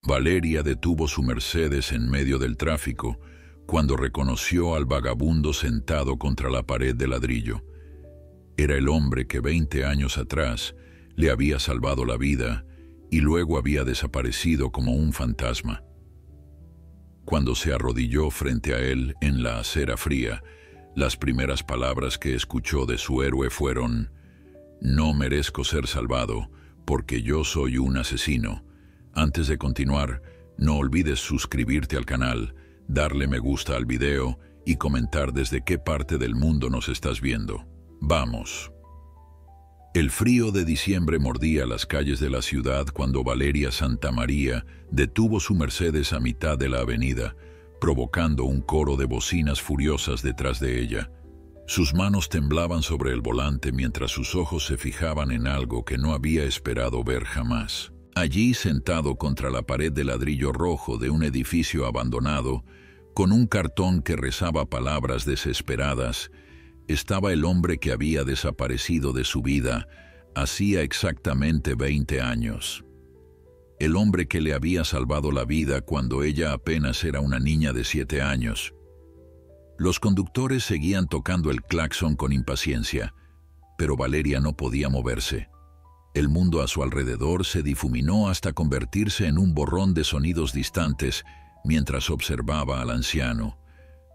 Valeria detuvo su Mercedes en medio del tráfico cuando reconoció al vagabundo sentado contra la pared de ladrillo. Era el hombre que 20 años atrás le había salvado la vida y luego había desaparecido como un fantasma. Cuando se arrodilló frente a él en la acera fría, las primeras palabras que escuchó de su héroe fueron: «No merezco ser salvado, porque yo soy un asesino». Antes de continuar, no olvides suscribirte al canal, darle me gusta al video y comentar desde qué parte del mundo nos estás viendo. ¡Vamos! El frío de diciembre mordía las calles de la ciudad cuando Valeria Santamaría detuvo su Mercedes a mitad de la avenida, provocando un coro de bocinas furiosas detrás de ella. Sus manos temblaban sobre el volante mientras sus ojos se fijaban en algo que no había esperado ver jamás. Allí, sentado contra la pared de ladrillo rojo de un edificio abandonado, con un cartón que rezaba palabras desesperadas, estaba el hombre que había desaparecido de su vida hacía exactamente 20 años. El hombre que le había salvado la vida cuando ella apenas era una niña de 7 años. Los conductores seguían tocando el claxon con impaciencia, pero Valeria no podía moverse. El mundo a su alrededor se difuminó hasta convertirse en un borrón de sonidos distantes mientras observaba al anciano.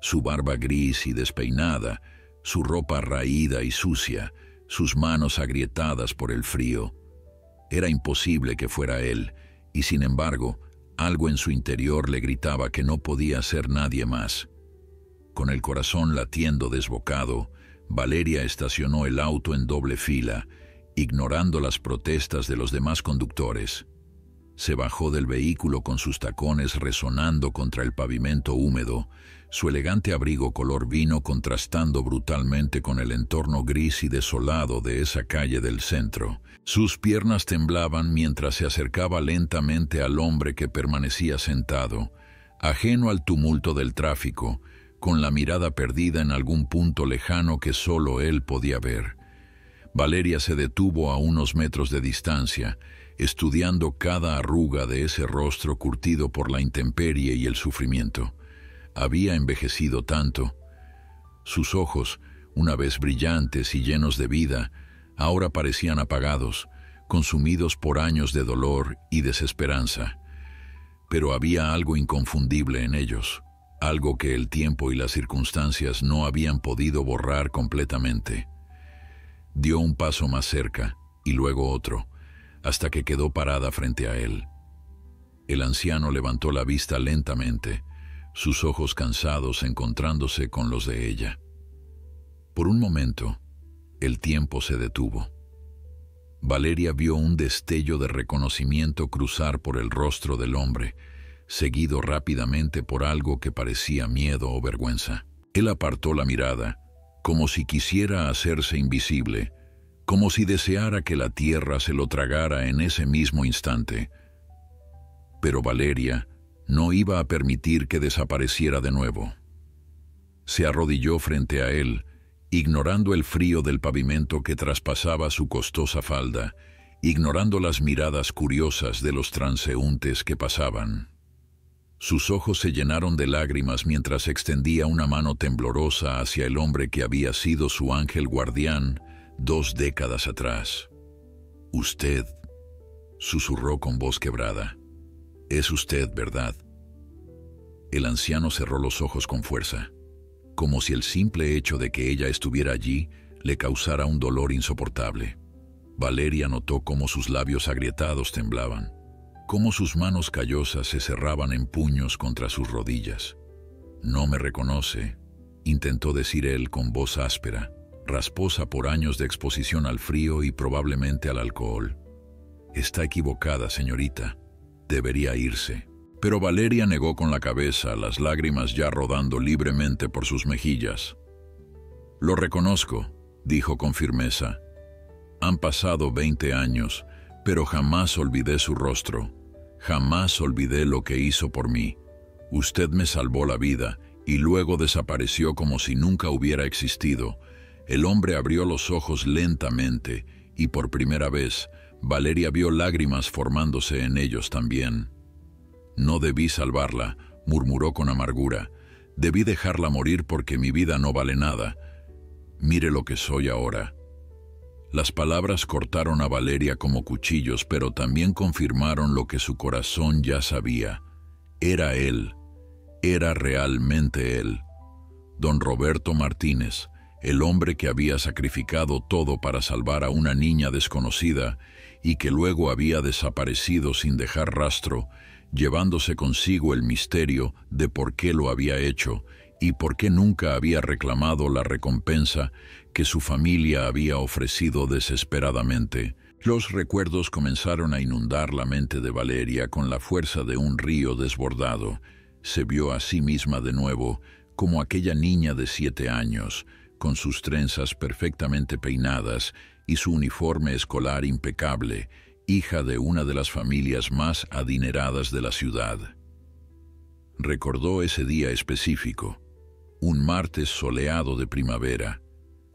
Su barba gris y despeinada, su ropa raída y sucia, sus manos agrietadas por el frío. Era imposible que fuera él, y sin embargo, algo en su interior le gritaba que no podía ser nadie más. Con el corazón latiendo desbocado, Valeria estacionó el auto en doble fila, ignorando las protestas de los demás conductores. Se bajó del vehículo con sus tacones resonando contra el pavimento húmedo, su elegante abrigo color vino contrastando brutalmente con el entorno gris y desolado de esa calle del centro. Sus piernas temblaban mientras se acercaba lentamente al hombre que permanecía sentado, ajeno al tumulto del tráfico, con la mirada perdida en algún punto lejano que solo él podía ver. Valeria se detuvo a unos metros de distancia, estudiando cada arruga de ese rostro curtido por la intemperie y el sufrimiento. Había envejecido tanto. Sus ojos, una vez brillantes y llenos de vida, ahora parecían apagados, consumidos por años de dolor y desesperanza. Pero había algo inconfundible en ellos, algo que el tiempo y las circunstancias no habían podido borrar completamente. Dio un paso más cerca, y luego otro, hasta que quedó parada frente a él. El anciano levantó la vista lentamente, sus ojos cansados encontrándose con los de ella. Por un momento, el tiempo se detuvo. Valeria vio un destello de reconocimiento cruzar por el rostro del hombre, seguido rápidamente por algo que parecía miedo o vergüenza. Él apartó la mirada, como si quisiera hacerse invisible, como si deseara que la tierra se lo tragara en ese mismo instante. Pero Valeria no iba a permitir que desapareciera de nuevo. Se arrodilló frente a él, ignorando el frío del pavimento que traspasaba su costosa falda, ignorando las miradas curiosas de los transeúntes que pasaban. Sus ojos se llenaron de lágrimas mientras extendía una mano temblorosa hacia el hombre que había sido su ángel guardián 2 décadas atrás. «Usted», susurró con voz quebrada. «Es usted, ¿verdad?» El anciano cerró los ojos con fuerza, como si el simple hecho de que ella estuviera allí le causara un dolor insoportable. Valeria notó cómo sus labios agrietados temblaban, cómo sus manos callosas se cerraban en puños contra sus rodillas. «No me reconoce», intentó decir él con voz áspera, rasposa por años de exposición al frío y probablemente al alcohol. «Está equivocada, señorita. Debería irse». Pero Valeria negó con la cabeza, las lágrimas ya rodando libremente por sus mejillas. «Lo reconozco», dijo con firmeza. «Han pasado 20 años, pero jamás olvidé su rostro. Jamás olvidé lo que hizo por mí. Usted me salvó la vida y luego desapareció como si nunca hubiera existido». El hombre abrió los ojos lentamente y por primera vez Valeria vio lágrimas formándose en ellos también. No debí salvarla, murmuró con amargura. Debí dejarla morir porque mi vida no vale nada. Mire lo que soy ahora. Las palabras cortaron a Valeria como cuchillos, pero también confirmaron lo que su corazón ya sabía. Era él. Era realmente él. Don Roberto Martínez, el hombre que había sacrificado todo para salvar a una niña desconocida y que luego había desaparecido sin dejar rastro, llevándose consigo el misterio de por qué lo había hecho y por qué nunca había reclamado la recompensa que su familia había ofrecido desesperadamente. Los recuerdos comenzaron a inundar la mente de Valeria con la fuerza de un río desbordado. Se vio a sí misma de nuevo como aquella niña de 7 años, con sus trenzas perfectamente peinadas y su uniforme escolar impecable, hija de una de las familias más adineradas de la ciudad. Recordó ese día específico, un martes soleado de primavera,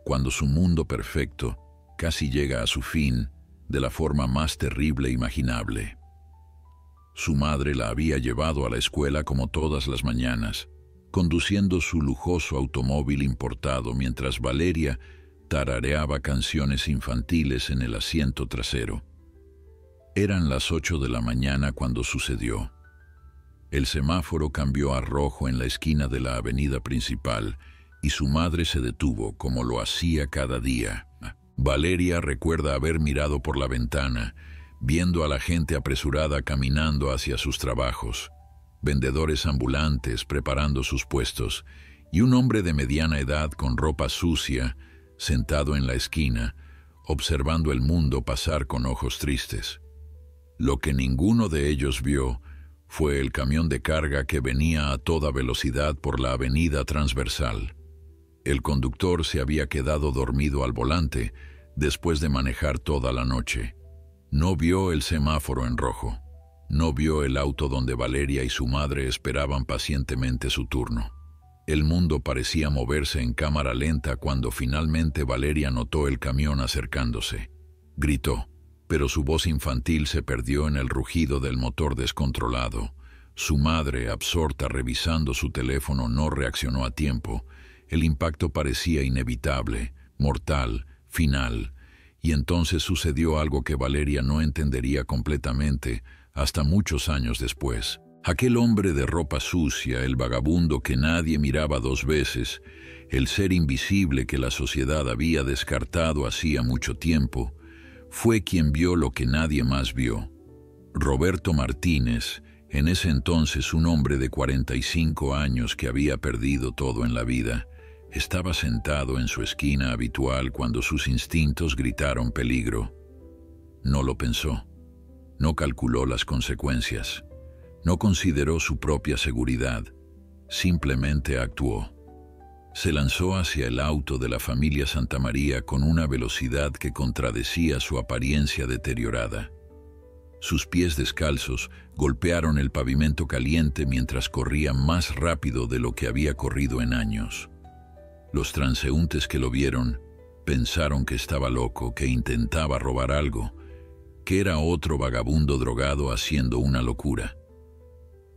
cuando su mundo perfecto casi llega a su fin de la forma más terrible imaginable. Su madre la había llevado a la escuela como todas las mañanas, conduciendo su lujoso automóvil importado mientras Valeria tarareaba canciones infantiles en el asiento trasero. Eran las 8 de la mañana cuando sucedió. El semáforo cambió a rojo en la esquina de la avenida principal y su madre se detuvo como lo hacía cada día. Valeria recuerda haber mirado por la ventana, viendo a la gente apresurada caminando hacia sus trabajos, vendedores ambulantes preparando sus puestos y un hombre de mediana edad con ropa sucia, sentado en la esquina, observando el mundo pasar con ojos tristes. Lo que ninguno de ellos vio fue el camión de carga que venía a toda velocidad por la avenida transversal. El conductor se había quedado dormido al volante después de manejar toda la noche. No vio el semáforo en rojo. No vio el auto donde Valeria y su madre esperaban pacientemente su turno. El mundo parecía moverse en cámara lenta cuando finalmente Valeria notó el camión acercándose. Gritó, pero su voz infantil se perdió en el rugido del motor descontrolado. Su madre, absorta revisando su teléfono, no reaccionó a tiempo. El impacto parecía inevitable, mortal, final, y entonces sucedió algo que Valeria no entendería completamente hasta muchos años después. Aquel hombre de ropa sucia, el vagabundo que nadie miraba 2 veces, el ser invisible que la sociedad había descartado hacía mucho tiempo, fue quien vio lo que nadie más vio. Roberto Martínez, en ese entonces un hombre de 45 años que había perdido todo en la vida, estaba sentado en su esquina habitual cuando sus instintos gritaron peligro. No lo pensó. No calculó las consecuencias. No consideró su propia seguridad. Simplemente actuó. Se lanzó hacia el auto de la familia Santamaría con una velocidad que contradecía su apariencia deteriorada. Sus pies descalzos golpearon el pavimento caliente mientras corría más rápido de lo que había corrido en años. Los transeúntes que lo vieron pensaron que estaba loco, que intentaba robar algo, que era otro vagabundo drogado haciendo una locura.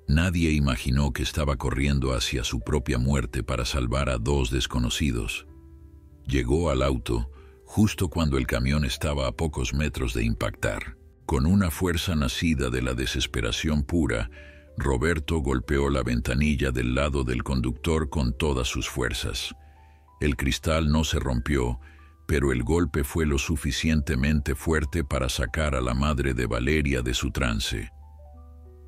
Nadie imaginó que estaba corriendo hacia su propia muerte para salvar a 2 desconocidos. Llegó al auto justo cuando el camión estaba a pocos metros de impactar. Con una fuerza nacida de la desesperación pura, Roberto golpeó la ventanilla del lado del conductor con todas sus fuerzas. El cristal no se rompió, pero el golpe fue lo suficientemente fuerte para sacar a la madre de Valeria de su trance.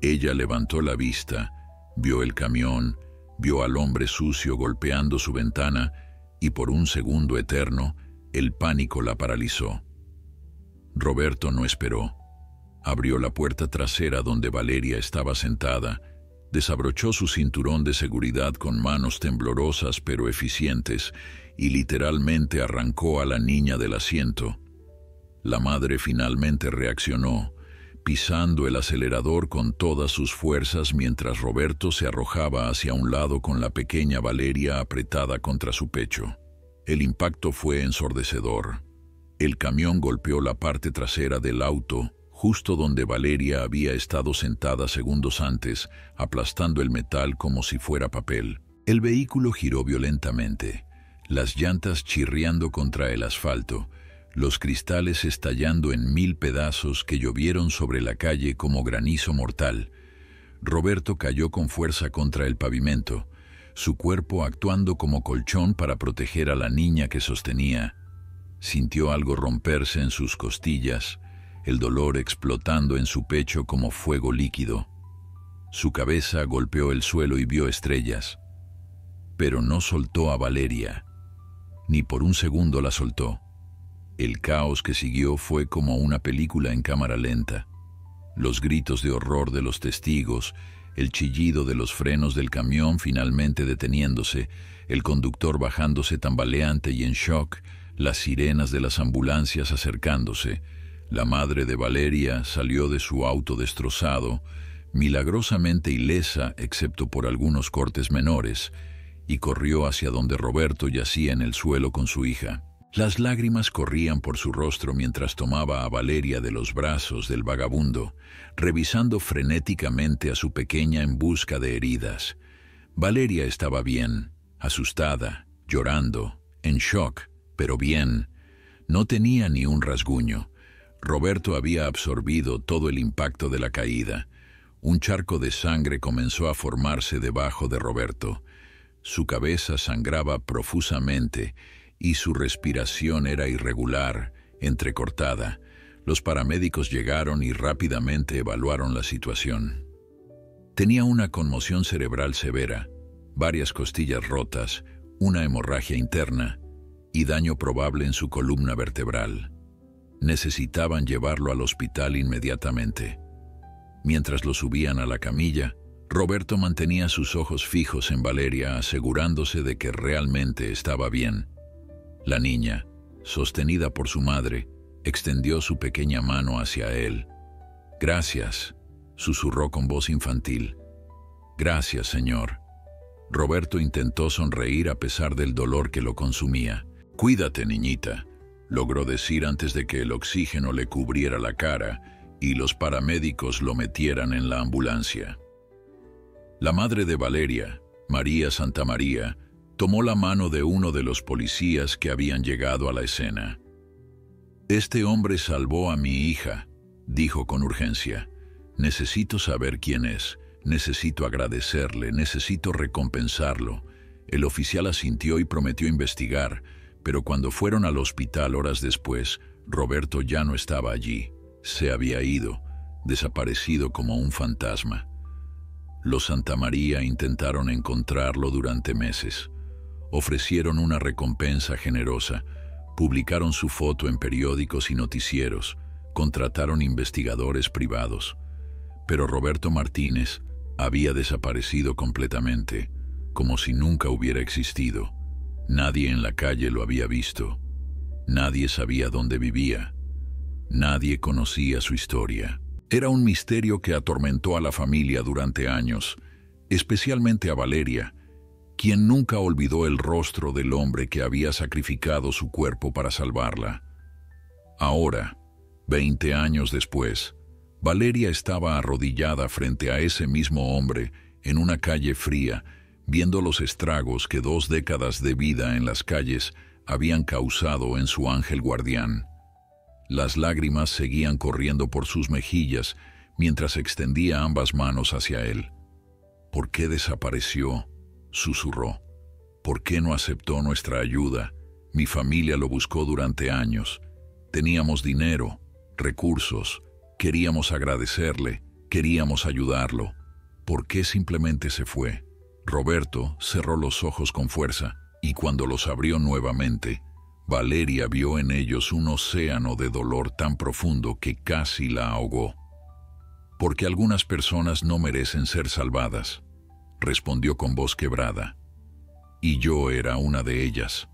Ella levantó la vista, vio el camión, vio al hombre sucio golpeando su ventana y por un segundo eterno, el pánico la paralizó. Roberto no esperó. Abrió la puerta trasera donde Valeria estaba sentada, desabrochó su cinturón de seguridad con manos temblorosas pero eficientes y literalmente arrancó a la niña del asiento. La madre finalmente reaccionó, pisando el acelerador con todas sus fuerzas mientras Roberto se arrojaba hacia un lado con la pequeña Valeria apretada contra su pecho. El impacto fue ensordecedor. El camión golpeó la parte trasera del auto justo donde Valeria había estado sentada segundos antes, aplastando el metal como si fuera papel. El vehículo giró violentamente, las llantas chirriando contra el asfalto, los cristales estallando en 1000 pedazos que llovieron sobre la calle como granizo mortal. Roberto cayó con fuerza contra el pavimento, su cuerpo actuando como colchón para proteger a la niña que sostenía. Sintió algo romperse en sus costillas, el dolor explotando en su pecho como fuego líquido. Su cabeza golpeó el suelo y vio estrellas. Pero no soltó a Valeria. Ni por un segundo la soltó. El caos que siguió fue como una película en cámara lenta. Los gritos de horror de los testigos, el chillido de los frenos del camión finalmente deteniéndose, el conductor bajándose tambaleante y en shock, las sirenas de las ambulancias acercándose. La madre de Valeria salió de su auto destrozado, milagrosamente ilesa excepto por algunos cortes menores, y corrió hacia donde Roberto yacía en el suelo con su hija. Las lágrimas corrían por su rostro mientras tomaba a Valeria de los brazos del vagabundo, revisando frenéticamente a su pequeña en busca de heridas. Valeria estaba bien, asustada, llorando, en shock, pero bien. No tenía ni un rasguño. Roberto había absorbido todo el impacto de la caída. Un charco de sangre comenzó a formarse debajo de Roberto. Su cabeza sangraba profusamente y su respiración era irregular, entrecortada. Los paramédicos llegaron y rápidamente evaluaron la situación. Tenía una conmoción cerebral severa, varias costillas rotas, una hemorragia interna y daño probable en su columna vertebral. Necesitaban llevarlo al hospital inmediatamente. Mientras lo subían a la camilla, Roberto mantenía sus ojos fijos en Valeria, asegurándose de que realmente estaba bien. La niña, sostenida por su madre, extendió su pequeña mano hacia él. «Gracias», susurró con voz infantil. «Gracias, señor». Roberto intentó sonreír a pesar del dolor que lo consumía. «Cuídate, niñita», logró decir antes de que el oxígeno le cubriera la cara y los paramédicos lo metieran en la ambulancia. La madre de Valeria, María Santamaría, tomó la mano de uno de los policías que habían llegado a la escena. «Este hombre salvó a mi hija», dijo con urgencia. «Necesito saber quién es, necesito agradecerle, necesito recompensarlo». El oficial asintió y prometió investigar, pero cuando fueron al hospital horas después, Roberto ya no estaba allí. Se había ido, desaparecido como un fantasma. Los Santamaría intentaron encontrarlo durante meses. Ofrecieron una recompensa generosa, publicaron su foto en periódicos y noticieros, contrataron investigadores privados. Pero Roberto Martínez había desaparecido completamente, como si nunca hubiera existido. Nadie en la calle lo había visto. Nadie sabía dónde vivía. Nadie conocía su historia. Era un misterio que atormentó a la familia durante años, especialmente a Valeria, quien nunca olvidó el rostro del hombre que había sacrificado su cuerpo para salvarla. Ahora, 20 años después, Valeria estaba arrodillada frente a ese mismo hombre en una calle fría, viendo los estragos que 2 décadas de vida en las calles habían causado en su ángel guardián. Las lágrimas seguían corriendo por sus mejillas mientras extendía ambas manos hacia él. «¿Por qué desapareció?», susurró. «¿Por qué no aceptó nuestra ayuda? Mi familia lo buscó durante años. Teníamos dinero, recursos, queríamos agradecerle, queríamos ayudarlo. ¿Por qué simplemente se fue?». Roberto cerró los ojos con fuerza y cuando los abrió nuevamente, Valeria vio en ellos un océano de dolor tan profundo que casi la ahogó. «Porque algunas personas no merecen ser salvadas», respondió con voz quebrada. «Y yo era una de ellas».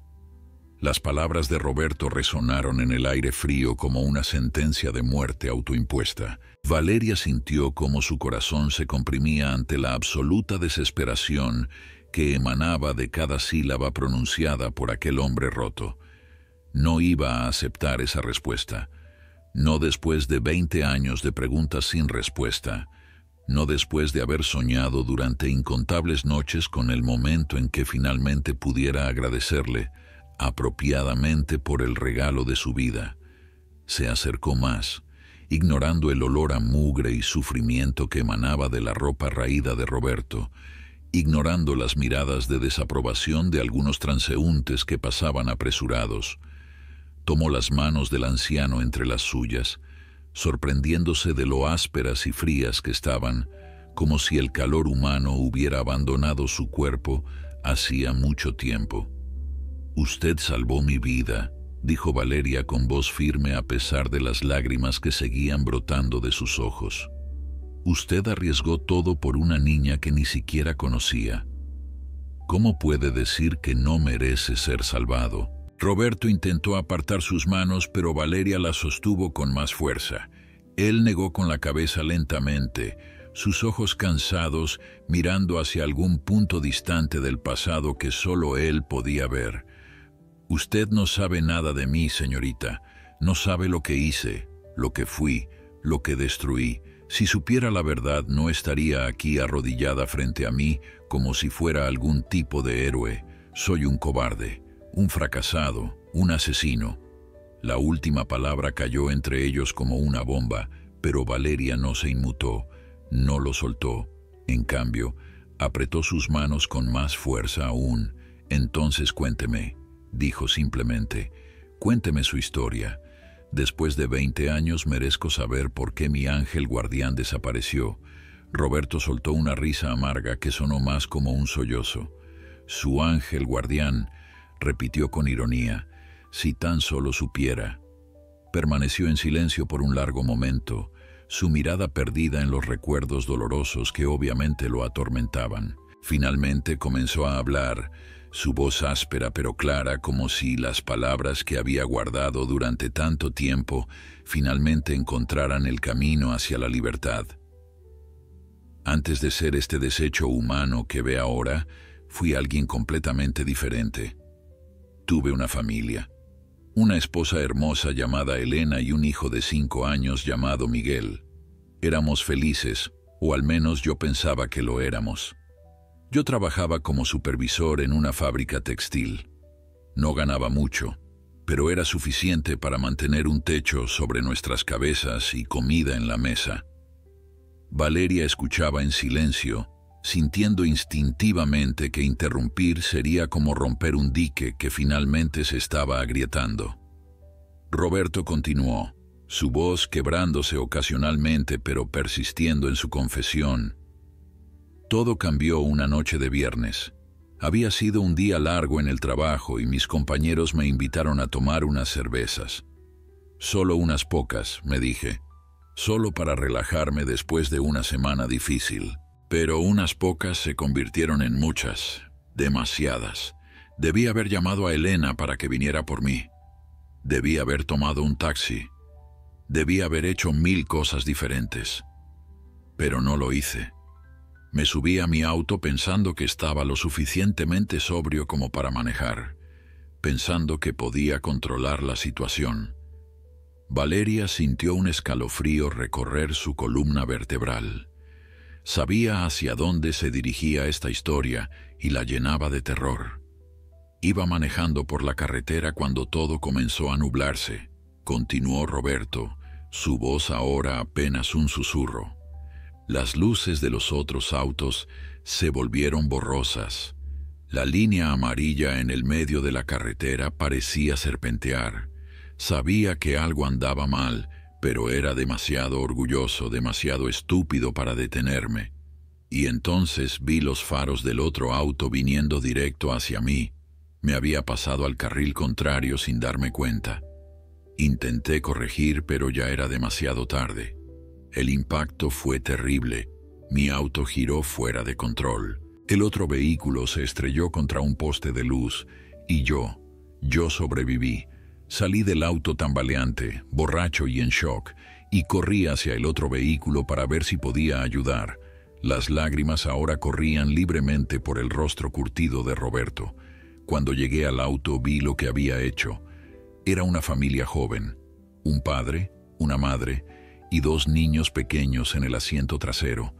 Las palabras de Roberto resonaron en el aire frío como una sentencia de muerte autoimpuesta. Valeria sintió cómo su corazón se comprimía ante la absoluta desesperación que emanaba de cada sílaba pronunciada por aquel hombre roto. No iba a aceptar esa respuesta. No después de 20 años de preguntas sin respuesta. No después de haber soñado durante incontables noches con el momento en que finalmente pudiera agradecerle apropiadamente por el regalo de su vida. Se acercó más, ignorando el olor a mugre y sufrimiento que emanaba de la ropa raída de Roberto, ignorando las miradas de desaprobación de algunos transeúntes que pasaban apresurados. Tomó las manos del anciano entre las suyas, sorprendiéndose de lo ásperas y frías que estaban, como si el calor humano hubiera abandonado su cuerpo hacía mucho tiempo. «Usted salvó mi vida», dijo Valeria con voz firme a pesar de las lágrimas que seguían brotando de sus ojos. «Usted arriesgó todo por una niña que ni siquiera conocía. ¿Cómo puede decir que no merece ser salvado?» Roberto intentó apartar sus manos, pero Valeria las sostuvo con más fuerza. Él negó con la cabeza lentamente, sus ojos cansados, mirando hacia algún punto distante del pasado que solo él podía ver. «Usted no sabe nada de mí, señorita. No sabe lo que hice, lo que fui, lo que destruí. Si supiera la verdad, no estaría aquí arrodillada frente a mí como si fuera algún tipo de héroe. Soy un cobarde, un fracasado, un asesino». La última palabra cayó entre ellos como una bomba, pero Valeria no se inmutó, no lo soltó. En cambio, apretó sus manos con más fuerza aún. «Entonces cuénteme», dijo simplemente, «cuénteme su historia. Después de 20 años merezco saber por qué mi ángel guardián desapareció». Roberto soltó una risa amarga que sonó más como un sollozo. «Su ángel guardián», repitió con ironía, «si tan solo supiera». Permaneció en silencio por un largo momento, su mirada perdida en los recuerdos dolorosos que obviamente lo atormentaban. Finalmente comenzó a hablar, su voz áspera pero clara, como si las palabras que había guardado durante tanto tiempo finalmente encontraran el camino hacia la libertad. «Antes de ser este desecho humano que ve ahora, fui alguien completamente diferente. Tuve una familia, una esposa hermosa llamada Elena y un hijo de 5 años llamado Miguel. Éramos felices, o al menos yo pensaba que lo éramos. Yo trabajaba como supervisor en una fábrica textil. No ganaba mucho, pero era suficiente para mantener un techo sobre nuestras cabezas y comida en la mesa». Valeria escuchaba en silencio, sintiendo instintivamente que interrumpir sería como romper un dique que finalmente se estaba agrietando. Roberto continuó, su voz quebrándose ocasionalmente pero persistiendo en su confesión. «Todo cambió una noche de viernes. Había sido un día largo en el trabajo y mis compañeros me invitaron a tomar unas cervezas. Solo unas pocas, me dije, solo para relajarme después de una semana difícil. Pero unas pocas se convirtieron en muchas, demasiadas. Debí haber llamado a Elena para que viniera por mí. Debí haber tomado un taxi. Debí haber hecho 1000 cosas diferentes. Pero no lo hice. Me subí a mi auto pensando que estaba lo suficientemente sobrio como para manejar, pensando que podía controlar la situación. Valeria sintió un escalofrío recorrer su columna vertebral. Sabía hacia dónde se dirigía esta historia y la llenaba de terror. Iba manejando por la carretera cuando todo comenzó a nublarse. Continuó Roberto, su voz ahora apenas un susurro. Las luces de los otros autos se volvieron borrosas. La línea amarilla en el medio de la carretera parecía serpentear. Sabía que algo andaba mal, pero era demasiado orgulloso, demasiado estúpido para detenerme. Y entonces vi los faros del otro auto viniendo directo hacia mí. Me había pasado al carril contrario sin darme cuenta. Intenté corregir, pero ya era demasiado tarde. El impacto fue terrible. Mi auto giró fuera de control. El otro vehículo se estrelló contra un poste de luz y yo sobreviví. Salí del auto tambaleante, borracho y en shock, y corrí hacia el otro vehículo para ver si podía ayudar. Las lágrimas ahora corrían libremente por el rostro curtido de Roberto. Cuando llegué al auto vi lo que había hecho. Era una familia joven, un padre, una madre y 2 niños pequeños en el asiento trasero.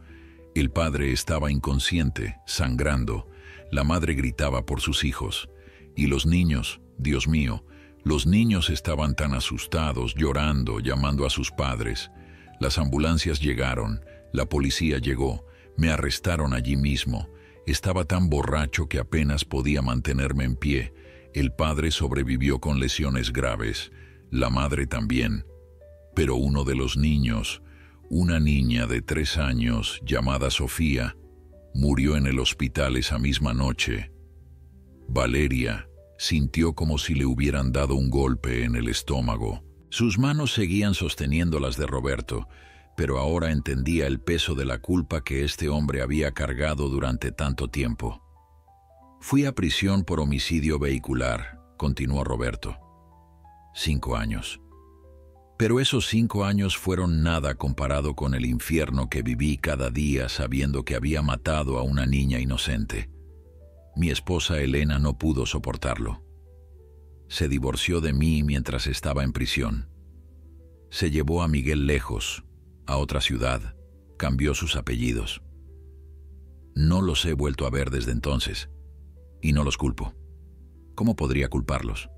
El padre estaba inconsciente, sangrando. La madre gritaba por sus hijos. Y los niños, Dios mío, los niños estaban tan asustados, llorando, llamando a sus padres. Las ambulancias llegaron, la policía llegó, me arrestaron allí mismo. Estaba tan borracho que apenas podía mantenerme en pie. El padre sobrevivió con lesiones graves, la madre también. Pero uno de los niños, una niña de 3 años llamada Sofía, murió en el hospital esa misma noche. Valeria sintió como si le hubieran dado un golpe en el estómago. Sus manos seguían sosteniendo las de Roberto, pero ahora entendía el peso de la culpa que este hombre había cargado durante tanto tiempo. Fui a prisión por homicidio vehicular, continuó Roberto. 5 años. Pero esos 5 años fueron nada comparado con el infierno que viví cada día sabiendo que había matado a una niña inocente. Mi esposa Elena no pudo soportarlo. Se divorció de mí mientras estaba en prisión. Se llevó a Miguel lejos, a otra ciudad, cambió sus apellidos. No los he vuelto a ver desde entonces, y no los culpo. ¿Cómo podría culparlos?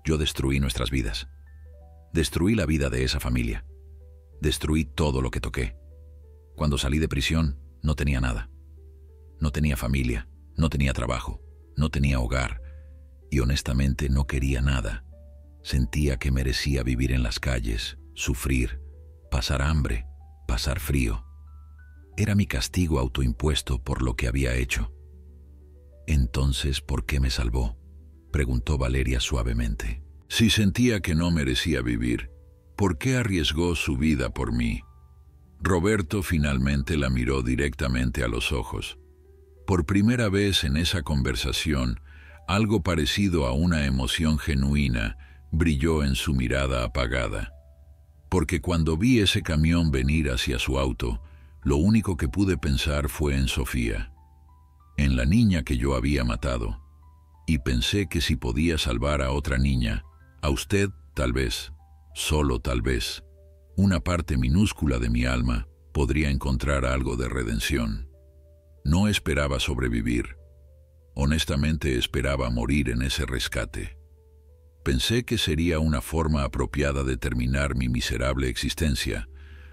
Yo destruí nuestras vidas. Destruí la vida de esa familia. Destruí todo lo que toqué. Cuando salí de prisión, no tenía nada. No tenía familia, no tenía trabajo, no tenía hogar, y honestamente no quería nada. Sentía que merecía vivir en las calles, sufrir, pasar hambre, pasar frío. Era mi castigo autoimpuesto por lo que había hecho. Entonces, ¿por qué me salvó?, preguntó Valeria suavemente. Si sentía que no merecía vivir, ¿por qué arriesgó su vida por mí? Roberto finalmente la miró directamente a los ojos. Por primera vez en esa conversación, algo parecido a una emoción genuina brilló en su mirada apagada. Porque cuando vi ese camión venir hacia su auto, lo único que pude pensar fue en Sofía, en la niña que yo había matado. Y pensé que si podía salvar a otra niña, a usted, tal vez, solo tal vez, una parte minúscula de mi alma podría encontrar algo de redención. No esperaba sobrevivir. Honestamente esperaba morir en ese rescate. Pensé que sería una forma apropiada de terminar mi miserable existencia,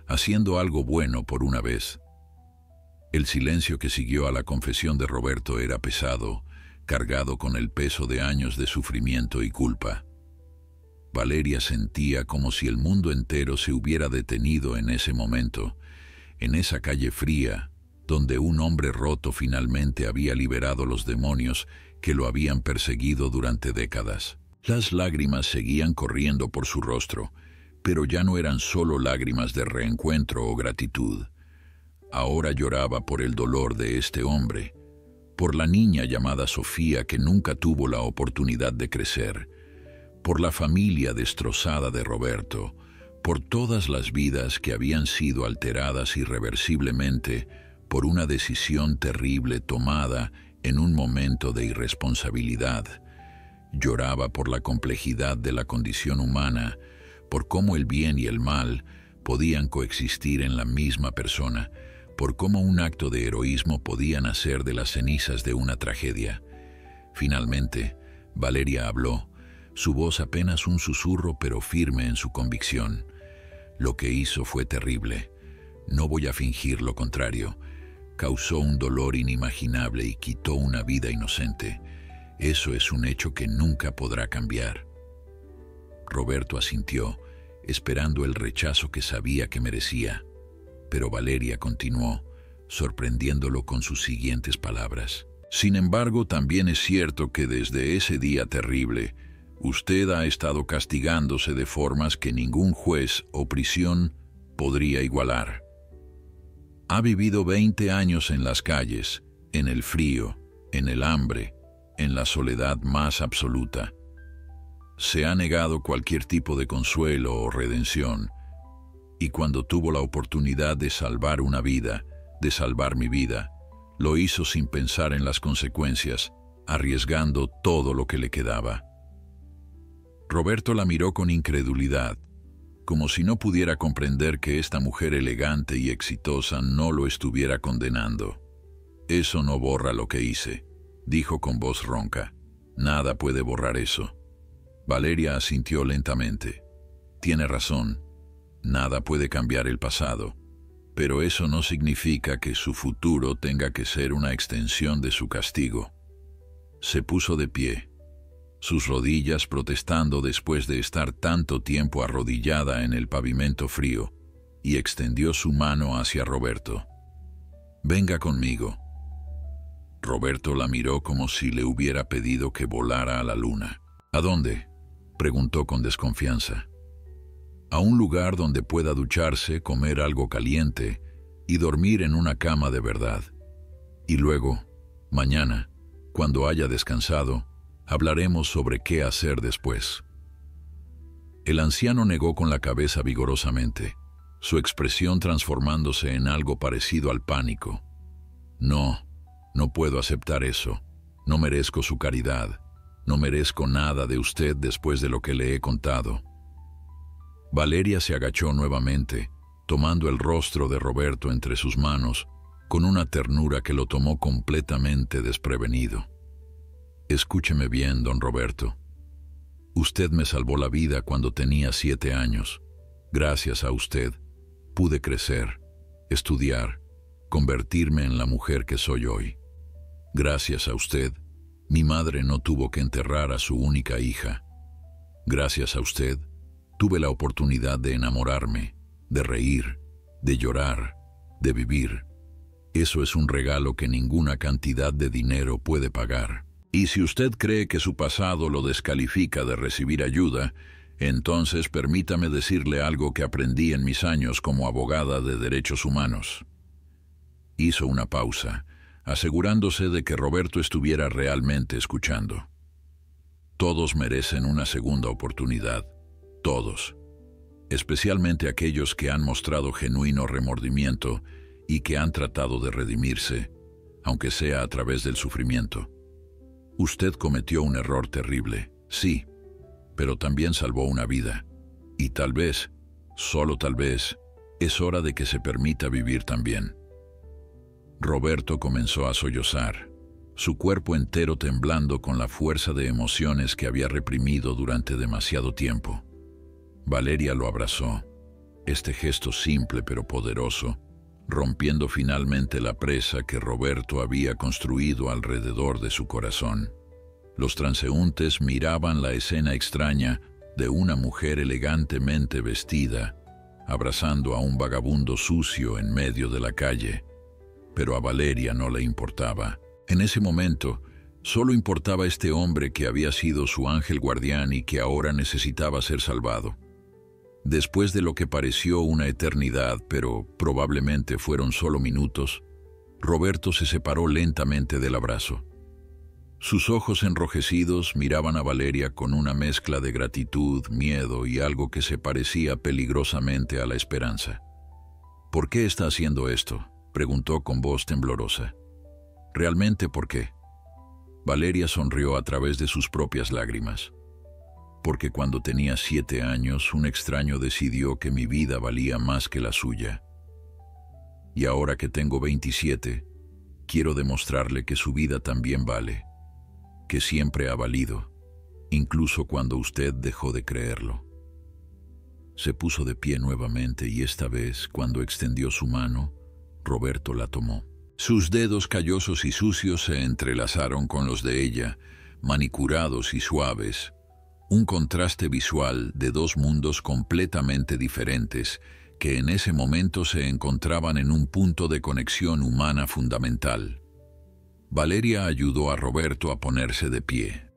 haciendo algo bueno por una vez. El silencio que siguió a la confesión de Roberto era pesado, cargado con el peso de años de sufrimiento y culpa. Valeria sentía como si el mundo entero se hubiera detenido en ese momento, en esa calle fría, donde un hombre roto finalmente había liberado los demonios que lo habían perseguido durante décadas. Las lágrimas seguían corriendo por su rostro, pero ya no eran solo lágrimas de reencuentro o gratitud. Ahora lloraba por el dolor de este hombre, por la niña llamada Sofía que nunca tuvo la oportunidad de crecer, por la familia destrozada de Roberto, por todas las vidas que habían sido alteradas irreversiblemente por una decisión terrible tomada en un momento de irresponsabilidad. Lloraba por la complejidad de la condición humana, por cómo el bien y el mal podían coexistir en la misma persona, por cómo un acto de heroísmo podía nacer de las cenizas de una tragedia. Finalmente, Valeria habló, su voz apenas un susurro pero firme en su convicción. Lo que hizo fue terrible. No voy a fingir lo contrario. Causó un dolor inimaginable y quitó una vida inocente. Eso es un hecho que nunca podrá cambiar. Roberto asintió, esperando el rechazo que sabía que merecía. Pero Valeria continuó, sorprendiéndolo con sus siguientes palabras. Sin embargo, también es cierto que desde ese día terrible, usted ha estado castigándose de formas que ningún juez o prisión podría igualar. Ha vivido 20 años en las calles, en el frío, en el hambre, en la soledad más absoluta. Se ha negado cualquier tipo de consuelo o redención, y cuando tuvo la oportunidad de salvar una vida, de salvar mi vida, lo hizo sin pensar en las consecuencias, arriesgando todo lo que le quedaba. Roberto la miró con incredulidad. como si no pudiera comprender que esta mujer elegante y exitosa no lo estuviera condenando. «Eso no borra lo que hice», dijo con voz ronca. «Nada puede borrar eso». Valeria asintió lentamente. «Tiene razón. Nada puede cambiar el pasado, pero eso no significa que su futuro tenga que ser una extensión de su castigo». Se puso de pie, sus rodillas protestando después de estar tanto tiempo arrodillada en el pavimento frío, y extendió su mano hacia Roberto. «Venga conmigo». Roberto la miró como si le hubiera pedido que volara a la luna. «¿A dónde?», preguntó con desconfianza. «A un lugar donde pueda ducharse, comer algo caliente y dormir en una cama de verdad. Y luego, mañana, cuando haya descansado, hablaremos sobre qué hacer después». El anciano negó con la cabeza vigorosamente, su expresión transformándose en algo parecido al pánico. «No, no puedo aceptar eso. No merezco su caridad. No merezco nada de usted después de lo que le he contado». Valeria se agachó nuevamente, tomando el rostro de Roberto entre sus manos, con una ternura que lo tomó completamente desprevenido. «Escúcheme bien, don Roberto. Usted me salvó la vida cuando tenía 7 años. Gracias a usted, pude crecer, estudiar, convertirme en la mujer que soy hoy. Gracias a usted, mi madre no tuvo que enterrar a su única hija. Gracias a usted, tuve la oportunidad de enamorarme, de reír, de llorar, de vivir. Eso es un regalo que ninguna cantidad de dinero puede pagar. Y si usted cree que su pasado lo descalifica de recibir ayuda, entonces permítame decirle algo que aprendí en mis años como abogada de derechos humanos». Hizo una pausa, asegurándose de que Roberto estuviera realmente escuchando. «Todos merecen una segunda oportunidad. Todos. Especialmente aquellos que han mostrado genuino remordimiento y que han tratado de redimirse, aunque sea a través del sufrimiento. Usted cometió un error terrible, sí, pero también salvó una vida. Y tal vez, solo tal vez, es hora de que se permita vivir también». Roberto comenzó a sollozar, su cuerpo entero temblando con la fuerza de emociones que había reprimido durante demasiado tiempo. Valeria lo abrazó, este gesto simple pero poderoso, rompiendo finalmente la presa que Roberto había construido alrededor de su corazón. Los transeúntes miraban la escena extraña de una mujer elegantemente vestida, abrazando a un vagabundo sucio en medio de la calle. Pero a Valeria no le importaba. En ese momento, solo importaba este hombre que había sido su ángel guardián y que ahora necesitaba ser salvado. Después de lo que pareció una eternidad, pero probablemente fueron solo minutos, Roberto se separó lentamente del abrazo. Sus ojos enrojecidos miraban a Valeria con una mezcla de gratitud, miedo y algo que se parecía peligrosamente a la esperanza. «¿Por qué está haciendo esto?», preguntó con voz temblorosa. «¿Realmente por qué?». Valeria sonrió a través de sus propias lágrimas. «Porque cuando tenía 7 años, un extraño decidió que mi vida valía más que la suya. Y ahora que tengo 27, quiero demostrarle que su vida también vale, que siempre ha valido, incluso cuando usted dejó de creerlo». Se puso de pie nuevamente y esta vez, cuando extendió su mano, Roberto la tomó. Sus dedos callosos y sucios se entrelazaron con los de ella, manicurados y suaves, un contraste visual de dos mundos completamente diferentes que en ese momento se encontraban en un punto de conexión humana fundamental. Valeria ayudó a Roberto a ponerse de pie.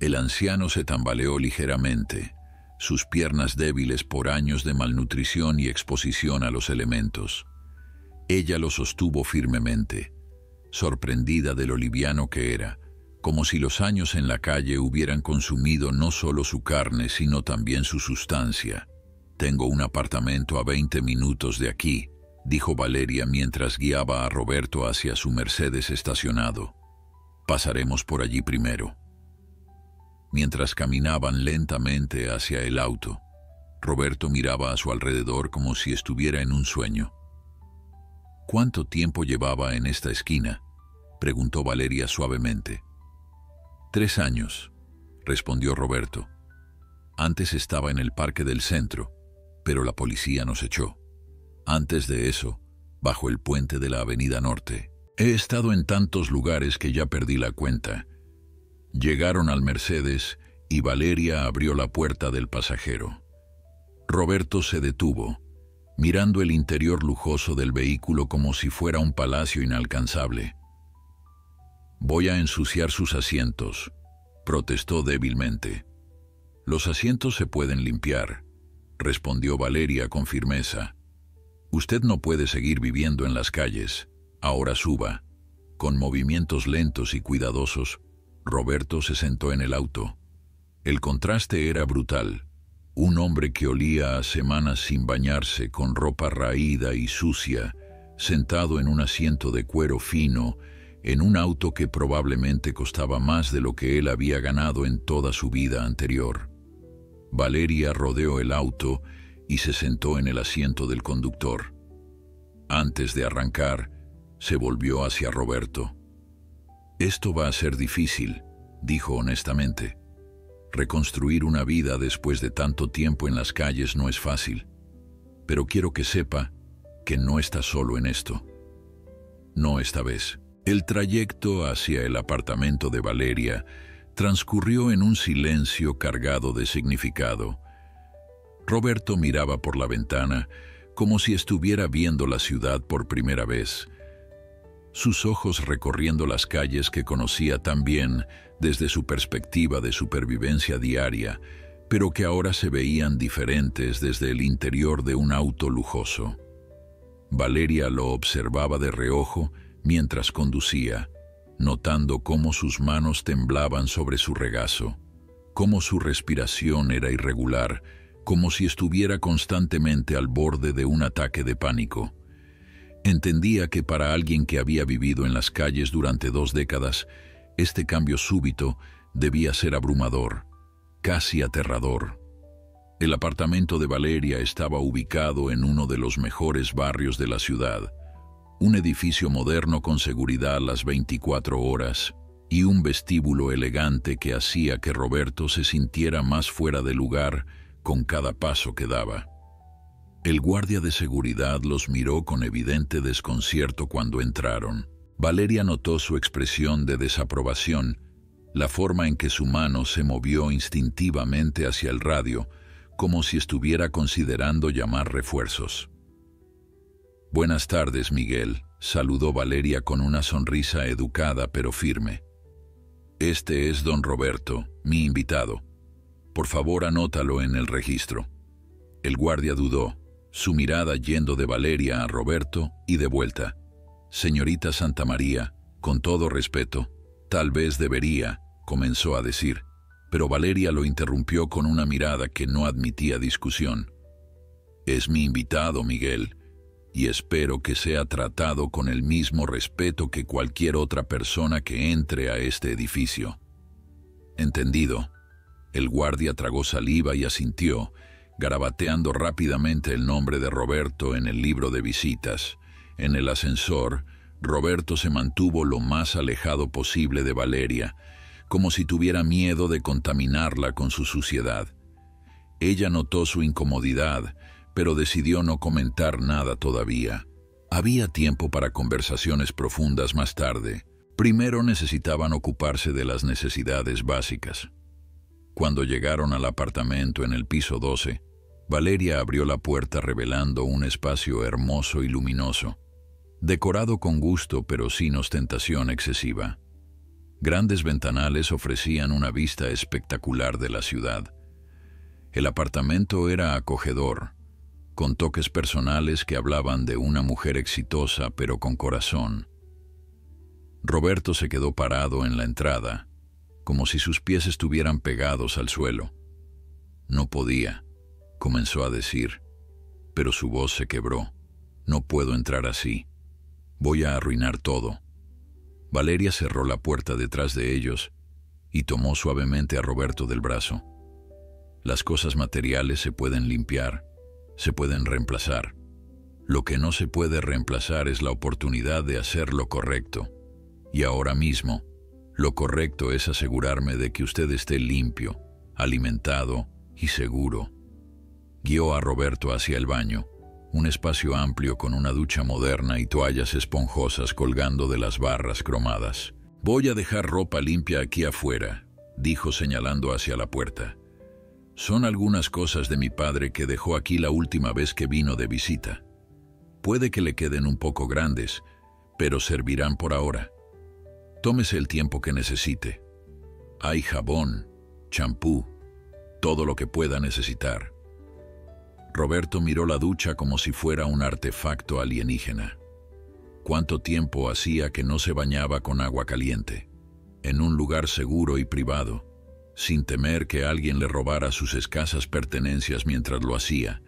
El anciano se tambaleó ligeramente, sus piernas débiles por años de malnutrición y exposición a los elementos. Ella lo sostuvo firmemente, sorprendida de lo liviano que era, como si los años en la calle hubieran consumido no solo su carne, sino también su sustancia. «Tengo un apartamento a 20 minutos de aquí», dijo Valeria mientras guiaba a Roberto hacia su Mercedes estacionado. «Pasaremos por allí primero». Mientras caminaban lentamente hacia el auto, Roberto miraba a su alrededor como si estuviera en un sueño. ¿Cuánto tiempo llevaba en esta esquina?, preguntó Valeria suavemente. 3 años, respondió Roberto. Antes estaba en el parque del centro, pero la policía nos echó. Antes de eso, bajo el puente de la Avenida Norte. He estado en tantos lugares que ya perdí la cuenta. Llegaron al Mercedes y Valeria abrió la puerta del pasajero. Roberto se detuvo, mirando el interior lujoso del vehículo como si fuera un palacio inalcanzable. «Voy a ensuciar sus asientos», protestó débilmente. «Los asientos se pueden limpiar», respondió Valeria con firmeza. «Usted no puede seguir viviendo en las calles. Ahora suba». Con movimientos lentos y cuidadosos, Roberto se sentó en el auto. El contraste era brutal. Un hombre que olía a semanas sin bañarse, con ropa raída y sucia, sentado en un asiento de cuero fino, en un auto que probablemente costaba más de lo que él había ganado en toda su vida anterior. Valeria rodeó el auto y se sentó en el asiento del conductor. Antes de arrancar, se volvió hacia Roberto. «Esto va a ser difícil», dijo honestamente. «Reconstruir una vida después de tanto tiempo en las calles no es fácil. Pero quiero que sepa que no está solo en esto. No esta vez». El trayecto hacia el apartamento de Valeria transcurrió en un silencio cargado de significado. Roberto miraba por la ventana como si estuviera viendo la ciudad por primera vez, sus ojos recorriendo las calles que conocía tan bien desde su perspectiva de supervivencia diaria, pero que ahora se veían diferentes desde el interior de un auto lujoso. Valeria lo observaba de reojo mientras conducía, notando cómo sus manos temblaban sobre su regazo, cómo su respiración era irregular, como si estuviera constantemente al borde de un ataque de pánico. Entendía que para alguien que había vivido en las calles durante 2 décadas, este cambio súbito debía ser abrumador, casi aterrador. El apartamento de Valeria estaba ubicado en uno de los mejores barrios de la ciudad, un edificio moderno con seguridad las 24 horas y un vestíbulo elegante que hacía que Roberto se sintiera más fuera de lugar con cada paso que daba. El guardia de seguridad los miró con evidente desconcierto cuando entraron. Valeria notó su expresión de desaprobación, la forma en que su mano se movió instintivamente hacia el radio, como si estuviera considerando llamar refuerzos. «Buenas tardes, Miguel», saludó Valeria con una sonrisa educada pero firme. «Este es don Roberto, mi invitado. Por favor, anótalo en el registro». El guardia dudó, su mirada yendo de Valeria a Roberto y de vuelta. «Señorita Santamaría, con todo respeto, tal vez debería», comenzó a decir, pero Valeria lo interrumpió con una mirada que no admitía discusión. «Es mi invitado, Miguel, y espero que sea tratado con el mismo respeto que cualquier otra persona que entre a este edificio». «Entendido». El guardia tragó saliva y asintió, garabateando rápidamente el nombre de Roberto en el libro de visitas. En el ascensor, Roberto se mantuvo lo más alejado posible de Valeria, como si tuviera miedo de contaminarla con su suciedad. Ella notó su incomodidad, pero decidió no comentar nada todavía. Había tiempo para conversaciones profundas más tarde. Primero necesitaban ocuparse de las necesidades básicas. Cuando llegaron al apartamento en el piso 12, Valeria abrió la puerta revelando un espacio hermoso y luminoso, decorado con gusto pero sin ostentación excesiva. Grandes ventanales ofrecían una vista espectacular de la ciudad. El apartamento era acogedor, con toques personales que hablaban de una mujer exitosa pero con corazón. Roberto se quedó parado en la entrada, como si sus pies estuvieran pegados al suelo. «No podía», comenzó a decir, pero su voz se quebró. «No puedo entrar así. Voy a arruinar todo». Valeria cerró la puerta detrás de ellos y tomó suavemente a Roberto del brazo. Las cosas materiales se pueden limpiar, se pueden reemplazar. Lo que no se puede reemplazar es la oportunidad de hacer lo correcto. Y ahora mismo, lo correcto es asegurarme de que usted esté limpio, alimentado y seguro. Guió a Roberto hacia el baño, un espacio amplio con una ducha moderna y toallas esponjosas colgando de las barras cromadas. «Voy a dejar ropa limpia aquí afuera», dijo señalando hacia la puerta. «Son algunas cosas de mi padre que dejó aquí la última vez que vino de visita. Puede que le queden un poco grandes, pero servirán por ahora. Tómese el tiempo que necesite. Hay jabón, champú, todo lo que pueda necesitar». Roberto miró la ducha como si fuera un artefacto alienígena. ¿Cuánto tiempo hacía que no se bañaba con agua caliente? En un lugar seguro y privado, sin temer que alguien le robara sus escasas pertenencias mientras lo hacía.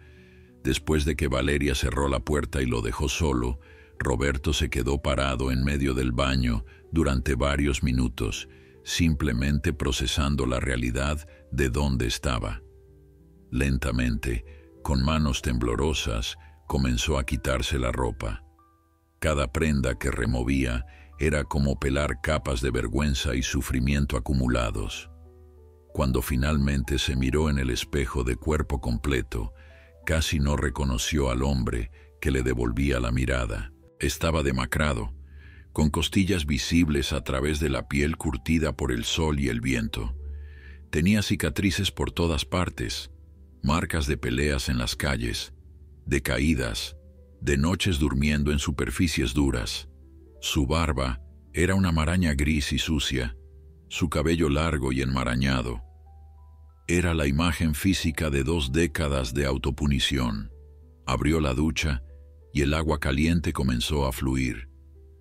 Después de que Valeria cerró la puerta y lo dejó solo, Roberto se quedó parado en medio del baño durante varios minutos, simplemente procesando la realidad de dónde estaba. Lentamente, con manos temblorosas, comenzó a quitarse la ropa. Cada prenda que removía era como pelar capas de vergüenza y sufrimiento acumulados. Cuando finalmente se miró en el espejo de cuerpo completo, casi no reconoció al hombre que le devolvía la mirada. Estaba demacrado, con costillas visibles a través de la piel curtida por el sol y el viento. Tenía cicatrices por todas partes, marcas de peleas en las calles, de caídas, de noches durmiendo en superficies duras. Su barba era una maraña gris y sucia, su cabello largo y enmarañado. Era la imagen física de 2 décadas de autopunición. Abrió la ducha y el agua caliente comenzó a fluir.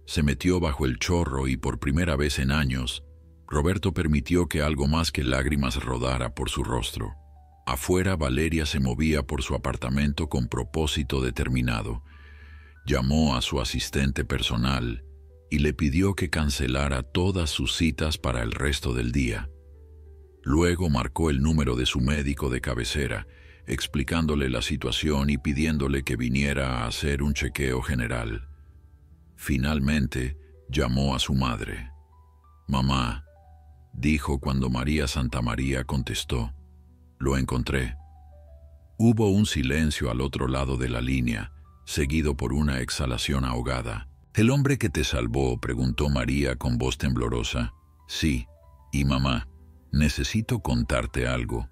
Se metió bajo el chorro y por primera vez en años, Roberto permitió que algo más que lágrimas rodara por su rostro. Afuera, Valeria se movía por su apartamento con propósito determinado. Llamó a su asistente personal y le pidió que cancelara todas sus citas para el resto del día. Luego marcó el número de su médico de cabecera, explicándole la situación y pidiéndole que viniera a hacer un chequeo general. Finalmente, llamó a su madre. «Mamá», dijo cuando María Santamaría contestó. «Lo encontré». Hubo un silencio al otro lado de la línea, seguido por una exhalación ahogada. «¿El hombre que te salvó?», preguntó María con voz temblorosa. «Sí, y mamá, necesito contarte algo.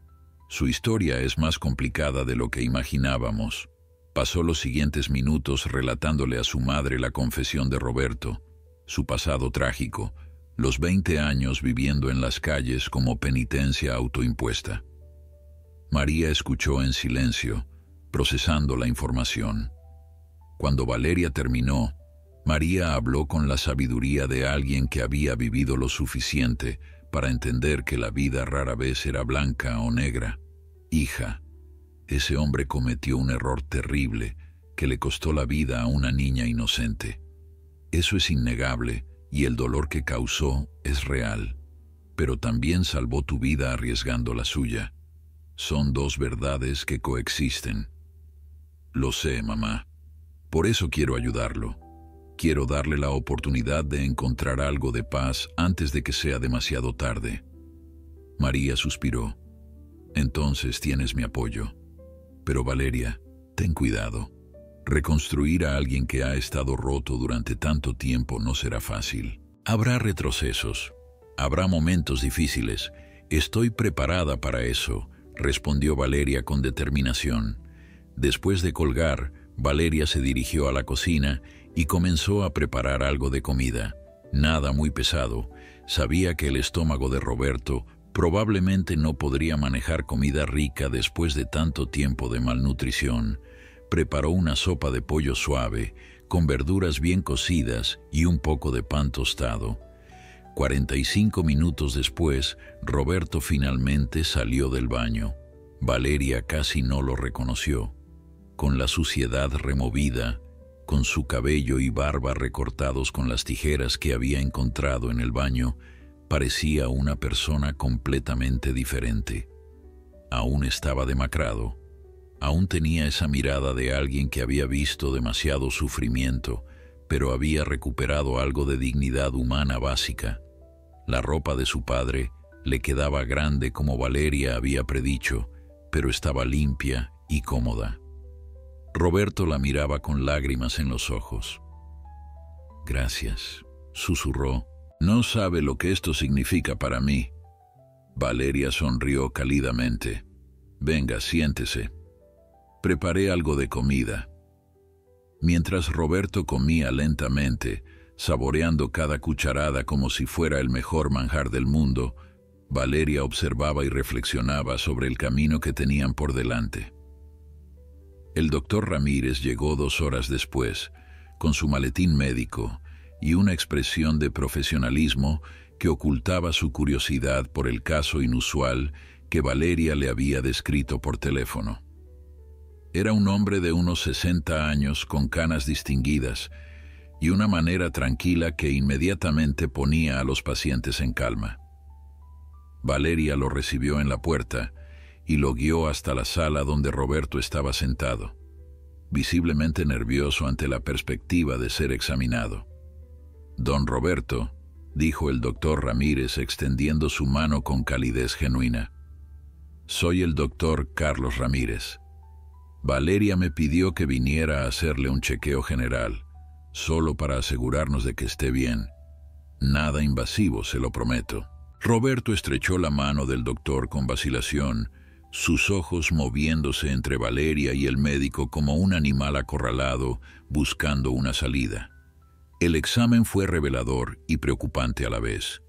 Su historia es más complicada de lo que imaginábamos». Pasó los siguientes minutos relatándole a su madre la confesión de Roberto, su pasado trágico, los 20 años viviendo en las calles como penitencia autoimpuesta. María escuchó en silencio, procesando la información. Cuando Valeria terminó, María habló con la sabiduría de alguien que había vivido lo suficiente para entender que la vida rara vez era blanca o negra. «Hija, ese hombre cometió un error terrible que le costó la vida a una niña inocente. Eso es innegable y el dolor que causó es real, pero también salvó tu vida arriesgando la suya. Son 2 verdades que coexisten». «Lo sé, mamá. Por eso quiero ayudarlo. Quiero darle la oportunidad de encontrar algo de paz antes de que sea demasiado tarde». María suspiró. «Entonces tienes mi apoyo. Pero Valeria, ten cuidado. Reconstruir a alguien que ha estado roto durante tanto tiempo no será fácil. Habrá retrocesos. Habrá momentos difíciles. Estoy preparada para eso», respondió Valeria con determinación. Después de colgar, Valeria se dirigió a la cocina y comenzó a preparar algo de comida. Nada muy pesado. Sabía que el estómago de Roberto probablemente no podría manejar comida rica después de tanto tiempo de malnutrición. Preparó una sopa de pollo suave, con verduras bien cocidas y un poco de pan tostado. 45 minutos después, Roberto finalmente salió del baño. Valeria casi no lo reconoció. Con la suciedad removida, con su cabello y barba recortados con las tijeras que había encontrado en el baño, parecía una persona completamente diferente. Aún estaba demacrado. Aún tenía esa mirada de alguien que había visto demasiado sufrimiento, pero había recuperado algo de dignidad humana básica. La ropa de su padre le quedaba grande como Valeria había predicho, pero estaba limpia y cómoda. Roberto la miraba con lágrimas en los ojos. «Gracias», susurró. «No sabe lo que esto significa para mí». Valeria sonrió cálidamente. «Venga, siéntese. Preparé algo de comida». Mientras Roberto comía lentamente, saboreando cada cucharada como si fuera el mejor manjar del mundo, Valeria observaba y reflexionaba sobre el camino que tenían por delante. El doctor Ramírez llegó 2 horas después, con su maletín médico y una expresión de profesionalismo que ocultaba su curiosidad por el caso inusual que Valeria le había descrito por teléfono. Era un hombre de unos 60 años con canas distinguidas y una manera tranquila que inmediatamente ponía a los pacientes en calma. Valeria lo recibió en la puerta y lo guió hasta la sala donde Roberto estaba sentado, visiblemente nervioso ante la perspectiva de ser examinado. «Don Roberto», dijo el doctor Ramírez extendiendo su mano con calidez genuina. «Soy el doctor Carlos Ramírez. Valeria me pidió que viniera a hacerle un chequeo general, solo para asegurarnos de que esté bien. Nada invasivo, se lo prometo». Roberto estrechó la mano del doctor con vacilación, sus ojos moviéndose entre Valeria y el médico como un animal acorralado buscando una salida. El examen fue revelador y preocupante a la vez.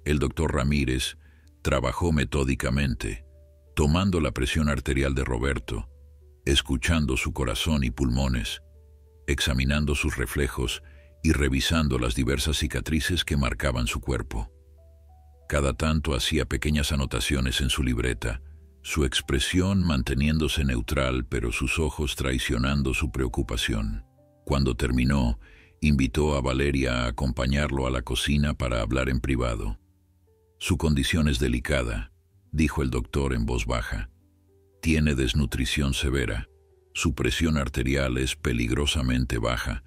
El doctor Ramírez trabajó metódicamente, tomando la presión arterial de Roberto, escuchando su corazón y pulmones, examinando sus reflejos y revisando las diversas cicatrices que marcaban su cuerpo. Cada tanto hacía pequeñas anotaciones en su libreta, su expresión manteniéndose neutral, pero sus ojos traicionando su preocupación. Cuando terminó, invitó a Valeria a acompañarlo a la cocina para hablar en privado. «Su condición es delicada», dijo el doctor en voz baja. «Tiene desnutrición severa, su presión arterial es peligrosamente baja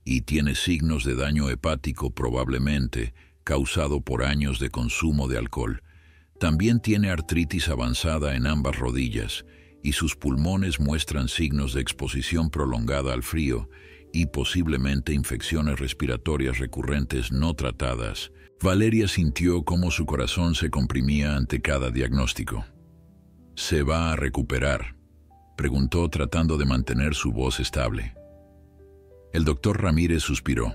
y tiene signos de daño hepático probablemente causado por años de consumo de alcohol. También tiene artritis avanzada en ambas rodillas y sus pulmones muestran signos de exposición prolongada al frío y posiblemente infecciones respiratorias recurrentes no tratadas». Valeria sintió cómo su corazón se comprimía ante cada diagnóstico. «¿Se va a recuperar?», preguntó tratando de mantener su voz estable. El doctor Ramírez suspiró.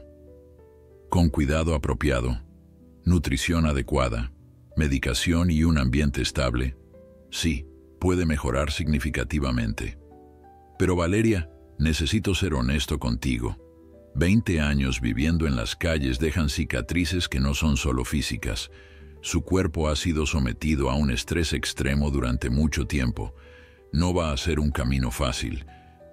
«Con cuidado apropiado, nutrición adecuada, medicación y un ambiente estable, sí, puede mejorar significativamente. Pero Valeria, necesito ser honesto contigo. 20 años viviendo en las calles dejan cicatrices que no son solo físicas. Su cuerpo ha sido sometido a un estrés extremo durante mucho tiempo. No va a ser un camino fácil.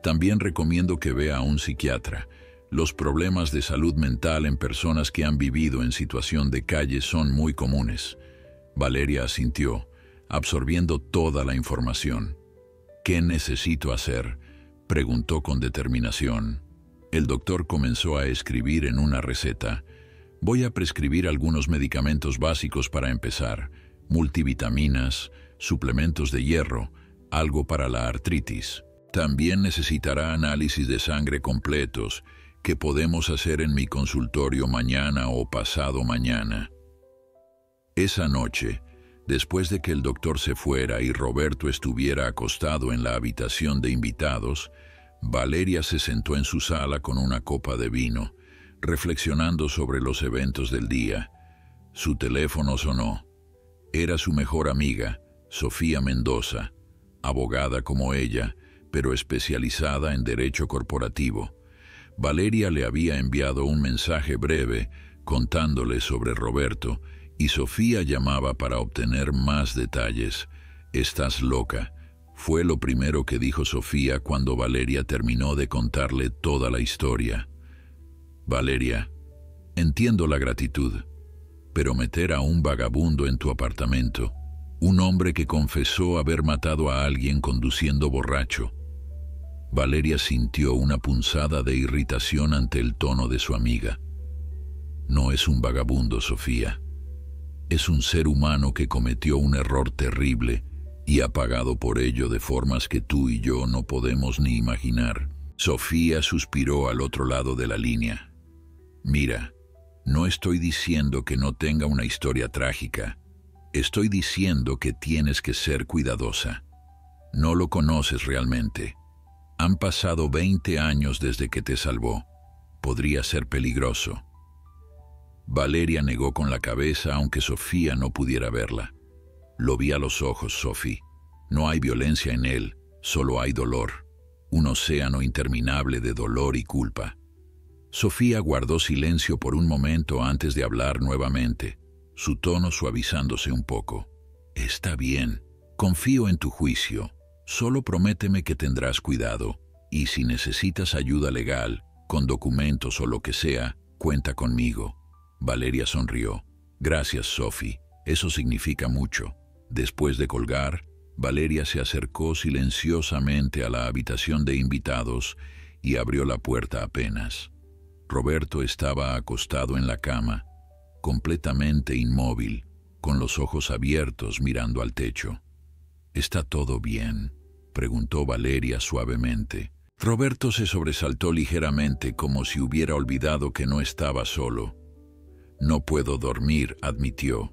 También recomiendo que vea a un psiquiatra. Los problemas de salud mental en personas que han vivido en situación de calle son muy comunes». Valeria asintió, absorbiendo toda la información. «¿Qué necesito hacer?», preguntó con determinación. El doctor comenzó a escribir en una receta. «Voy a prescribir algunos medicamentos básicos para empezar, multivitaminas, suplementos de hierro, algo para la artritis. También necesitará análisis de sangre completos, que podemos hacer en mi consultorio mañana o pasado mañana». Esa noche, después de que el doctor se fuera y Roberto estuviera acostado en la habitación de invitados, Valeria se sentó en su sala con una copa de vino, reflexionando sobre los eventos del día. Su teléfono sonó. Era su mejor amiga, Sofía Mendoza, abogada como ella, pero especializada en derecho corporativo. Valeria le había enviado un mensaje breve contándole sobre Roberto, y Sofía llamaba para obtener más detalles. «Estás loca», fue lo primero que dijo Sofía cuando Valeria terminó de contarle toda la historia. «Valeria, entiendo la gratitud, pero meter a un vagabundo en tu apartamento, Un hombre que confesó haber matado a alguien conduciendo borracho. Valeria sintió una punzada de irritación ante el tono de su amiga. No es un vagabundo, Sofía. Es un ser humano que cometió un error terrible y ha pagado por ello de formas que tú y yo no podemos ni imaginar. Sofía suspiró al otro lado de la línea. Mira, no estoy diciendo que no tenga una historia trágica. Estoy diciendo que tienes que ser cuidadosa. No lo conoces realmente. Han pasado 20 años desde que te salvó. Podría ser peligroso. Valeria negó con la cabeza, aunque Sofía no pudiera verla. Lo vi a los ojos, Sophie. No hay violencia en él, solo hay dolor. Un océano interminable de dolor y culpa. Sofía guardó silencio por un momento antes de hablar nuevamente, su tono suavizándose un poco. Está bien, confío en tu juicio. Solo prométeme que tendrás cuidado, y si necesitas ayuda legal, con documentos o lo que sea, cuenta conmigo. Valeria sonrió. Gracias, Sophie. Eso significa mucho. Después de colgar, Valeria se acercó silenciosamente a la habitación de invitados y abrió la puerta apenas. Roberto estaba acostado en la cama, completamente inmóvil, con los ojos abiertos mirando al techo. ¿Está todo bien?, preguntó Valeria suavemente. Roberto se sobresaltó ligeramente, como si hubiera olvidado que no estaba solo. No puedo dormir, admitió.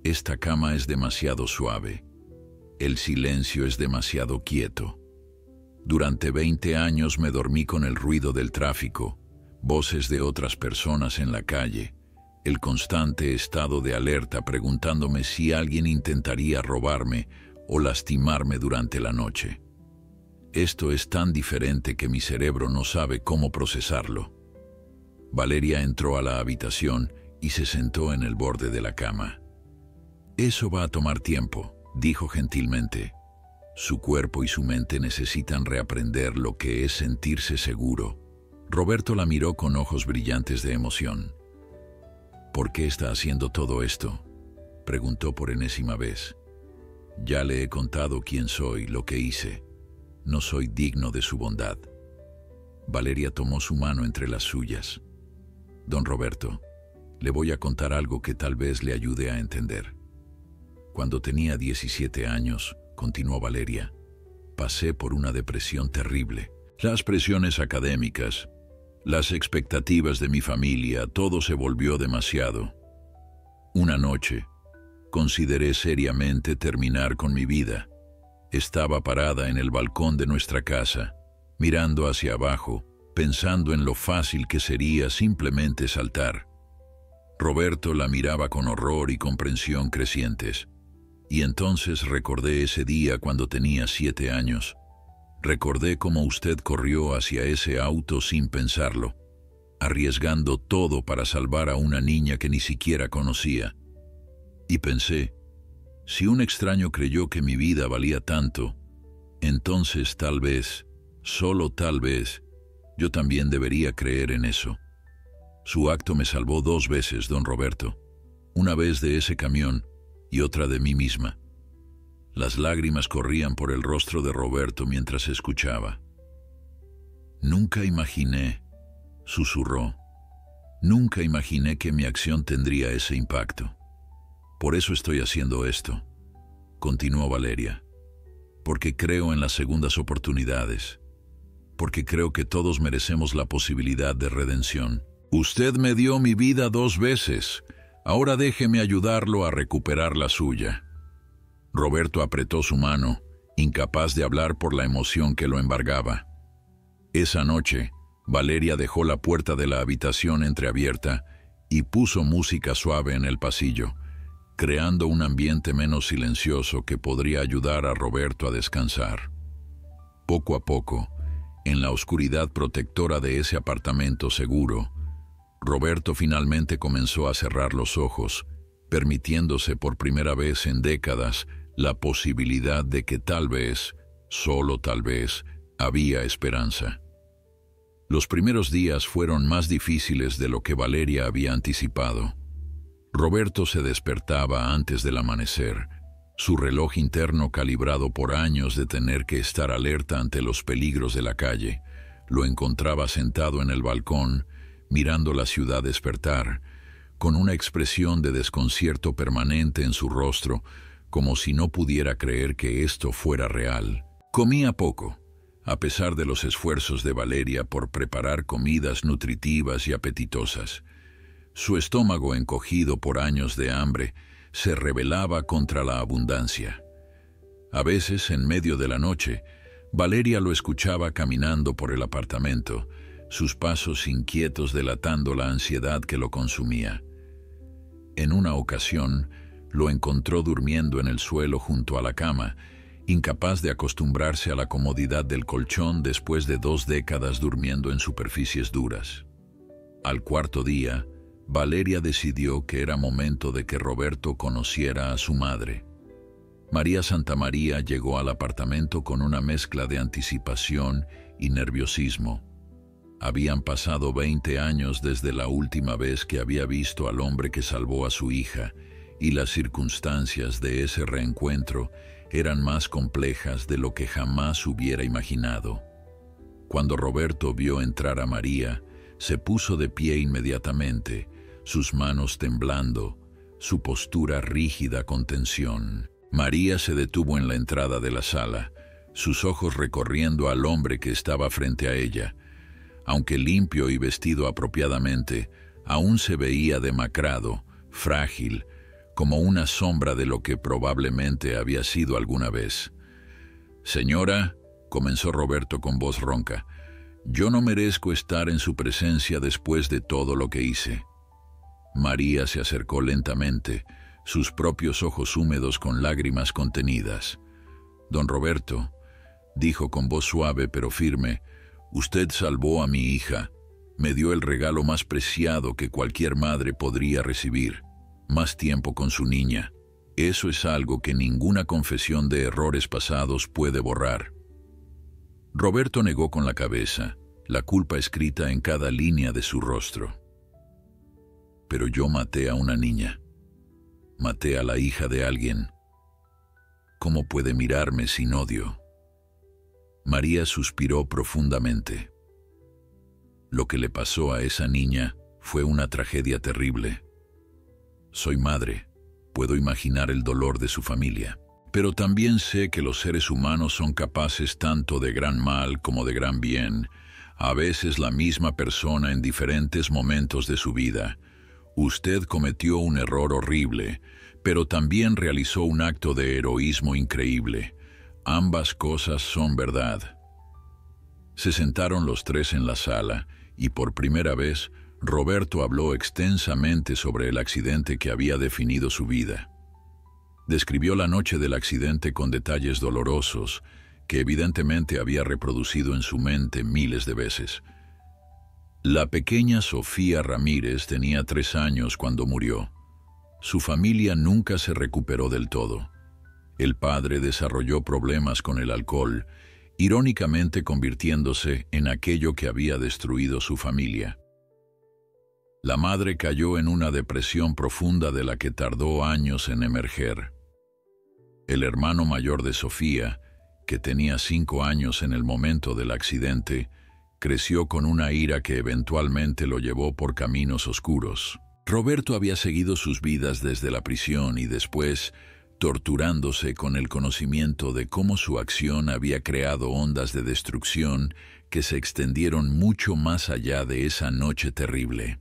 Esta cama es demasiado suave. El silencio es demasiado quieto. Durante 20 años me dormí con el ruido del tráfico, voces de otras personas en la calle, el constante estado de alerta preguntándome si alguien intentaría robarme o lastimarme durante la noche. Esto es tan diferente que mi cerebro no sabe cómo procesarlo. Valeria entró a la habitación y se sentó en el borde de la cama. Eso va a tomar tiempo, dijo gentilmente. Su cuerpo y su mente necesitan reaprender lo que es sentirse seguro. Roberto la miró con ojos brillantes de emoción. ¿Por qué está haciendo todo esto?, preguntó por enésima vez. Ya le he contado quién soy, lo que hice. No soy digno de su bondad. Valeria tomó su mano entre las suyas. Don Roberto, le voy a contar algo que tal vez le ayude a entender. Cuando tenía 17 años, continuó Valeria, pasé por una depresión terrible. Las presiones académicas, las expectativas de mi familia, todo se volvió demasiado. Una noche, consideré seriamente terminar con mi vida. Estaba parada en el balcón de nuestra casa, mirando hacia abajo, pensando en lo fácil que sería simplemente saltar. Roberto la miraba con horror y comprensión crecientes. Y entonces recordé ese día cuando tenía 7 años. Recordé cómo usted corrió hacia ese auto sin pensarlo, arriesgando todo para salvar a una niña que ni siquiera conocía. Y pensé, si un extraño creyó que mi vida valía tanto, entonces tal vez, solo tal vez, yo también debería creer en eso. Su acto me salvó 2 veces, don Roberto. Una vez de ese camión y otra de mí misma. Las lágrimas corrían por el rostro de Roberto mientras escuchaba. Nunca imaginé, susurró, nunca imaginé que mi acción tendría ese impacto. Por eso estoy haciendo esto, continuó Valeria, porque creo en las segundas oportunidades, porque creo que todos merecemos la posibilidad de redención. Usted me dio mi vida 2 veces, ahora déjeme ayudarlo a recuperar la suya. Roberto apretó su mano, incapaz de hablar por la emoción que lo embargaba. Esa noche, Valeria dejó la puerta de la habitación entreabierta y puso música suave en el pasillo, creando un ambiente menos silencioso que podría ayudar a Roberto a descansar. Poco a poco, en la oscuridad protectora de ese apartamento seguro, Roberto finalmente comenzó a cerrar los ojos, permitiéndose por primera vez en décadas la posibilidad de que tal vez, solo tal vez, había esperanza. Los primeros días fueron más difíciles de lo que Valeria había anticipado. Roberto se despertaba antes del amanecer, Su reloj interno, calibrado por años de tener que estar alerta ante los peligros de la calle, lo encontraba sentado en el balcón, mirando la ciudad despertar, con una expresión de desconcierto permanente en su rostro, como si no pudiera creer que esto fuera real. Comía poco, a pesar de los esfuerzos de Valeria por preparar comidas nutritivas y apetitosas. Su estómago, encogido por años de hambre, se rebelaba contra la abundancia. A veces, en medio de la noche, Valeria lo escuchaba caminando por el apartamento, sus pasos inquietos delatando la ansiedad que lo consumía. En una ocasión, lo encontró durmiendo en el suelo junto a la cama, incapaz de acostumbrarse a la comodidad del colchón después de 2 décadas durmiendo en superficies duras. Al cuarto día, Valeria decidió que era momento de que Roberto conociera a su madre. María Santamaría llegó al apartamento con una mezcla de anticipación y nerviosismo. Habían pasado 20 años desde la última vez que había visto al hombre que salvó a su hija, y las circunstancias de ese reencuentro eran más complejas de lo que jamás hubiera imaginado. Cuando Roberto vio entrar a María, se puso de pie inmediatamente, sus manos temblando, su postura rígida con tensión. María se detuvo en la entrada de la sala, sus ojos recorriendo al hombre que estaba frente a ella. Aunque limpio y vestido apropiadamente, aún se veía demacrado, frágil, como una sombra de lo que probablemente había sido alguna vez. «Señora», comenzó Roberto con voz ronca, «yo no merezco estar en su presencia después de todo lo que hice». María se acercó lentamente, sus propios ojos húmedos con lágrimas contenidas. «Don Roberto», dijo con voz suave pero firme, «usted salvó a mi hija, me dio el regalo más preciado que cualquier madre podría recibir, más tiempo con su niña. Eso es algo que ninguna confesión de errores pasados puede borrar». Roberto negó con la cabeza, la culpa escrita en cada línea de su rostro. «Pero yo maté a una niña. Maté a la hija de alguien. ¿Cómo puede mirarme sin odio?». María suspiró profundamente. «Lo que le pasó a esa niña fue una tragedia terrible. Soy madre, puedo imaginar el dolor de su familia. Pero también sé que los seres humanos son capaces tanto de gran mal como de gran bien, a veces la misma persona en diferentes momentos de su vida. Usted cometió un error horrible, pero también realizó un acto de heroísmo increíble. Ambas cosas son verdad». Se sentaron los tres en la sala y por primera vez Roberto habló extensamente sobre el accidente que había definido su vida. Describió la noche del accidente con detalles dolorosos que evidentemente había reproducido en su mente miles de veces. La pequeña Sofía Ramírez tenía 3 años cuando murió. Su familia nunca se recuperó del todo. El padre desarrolló problemas con el alcohol, irónicamente convirtiéndose en aquello que había destruido su familia. La madre cayó en una depresión profunda de la que tardó años en emerger. El hermano mayor de Sofía, que tenía 5 años en el momento del accidente, creció con una ira que eventualmente lo llevó por caminos oscuros. Roberto había seguido sus vidas desde la prisión y después, torturándose con el conocimiento de cómo su acción había creado ondas de destrucción que se extendieron mucho más allá de esa noche terrible.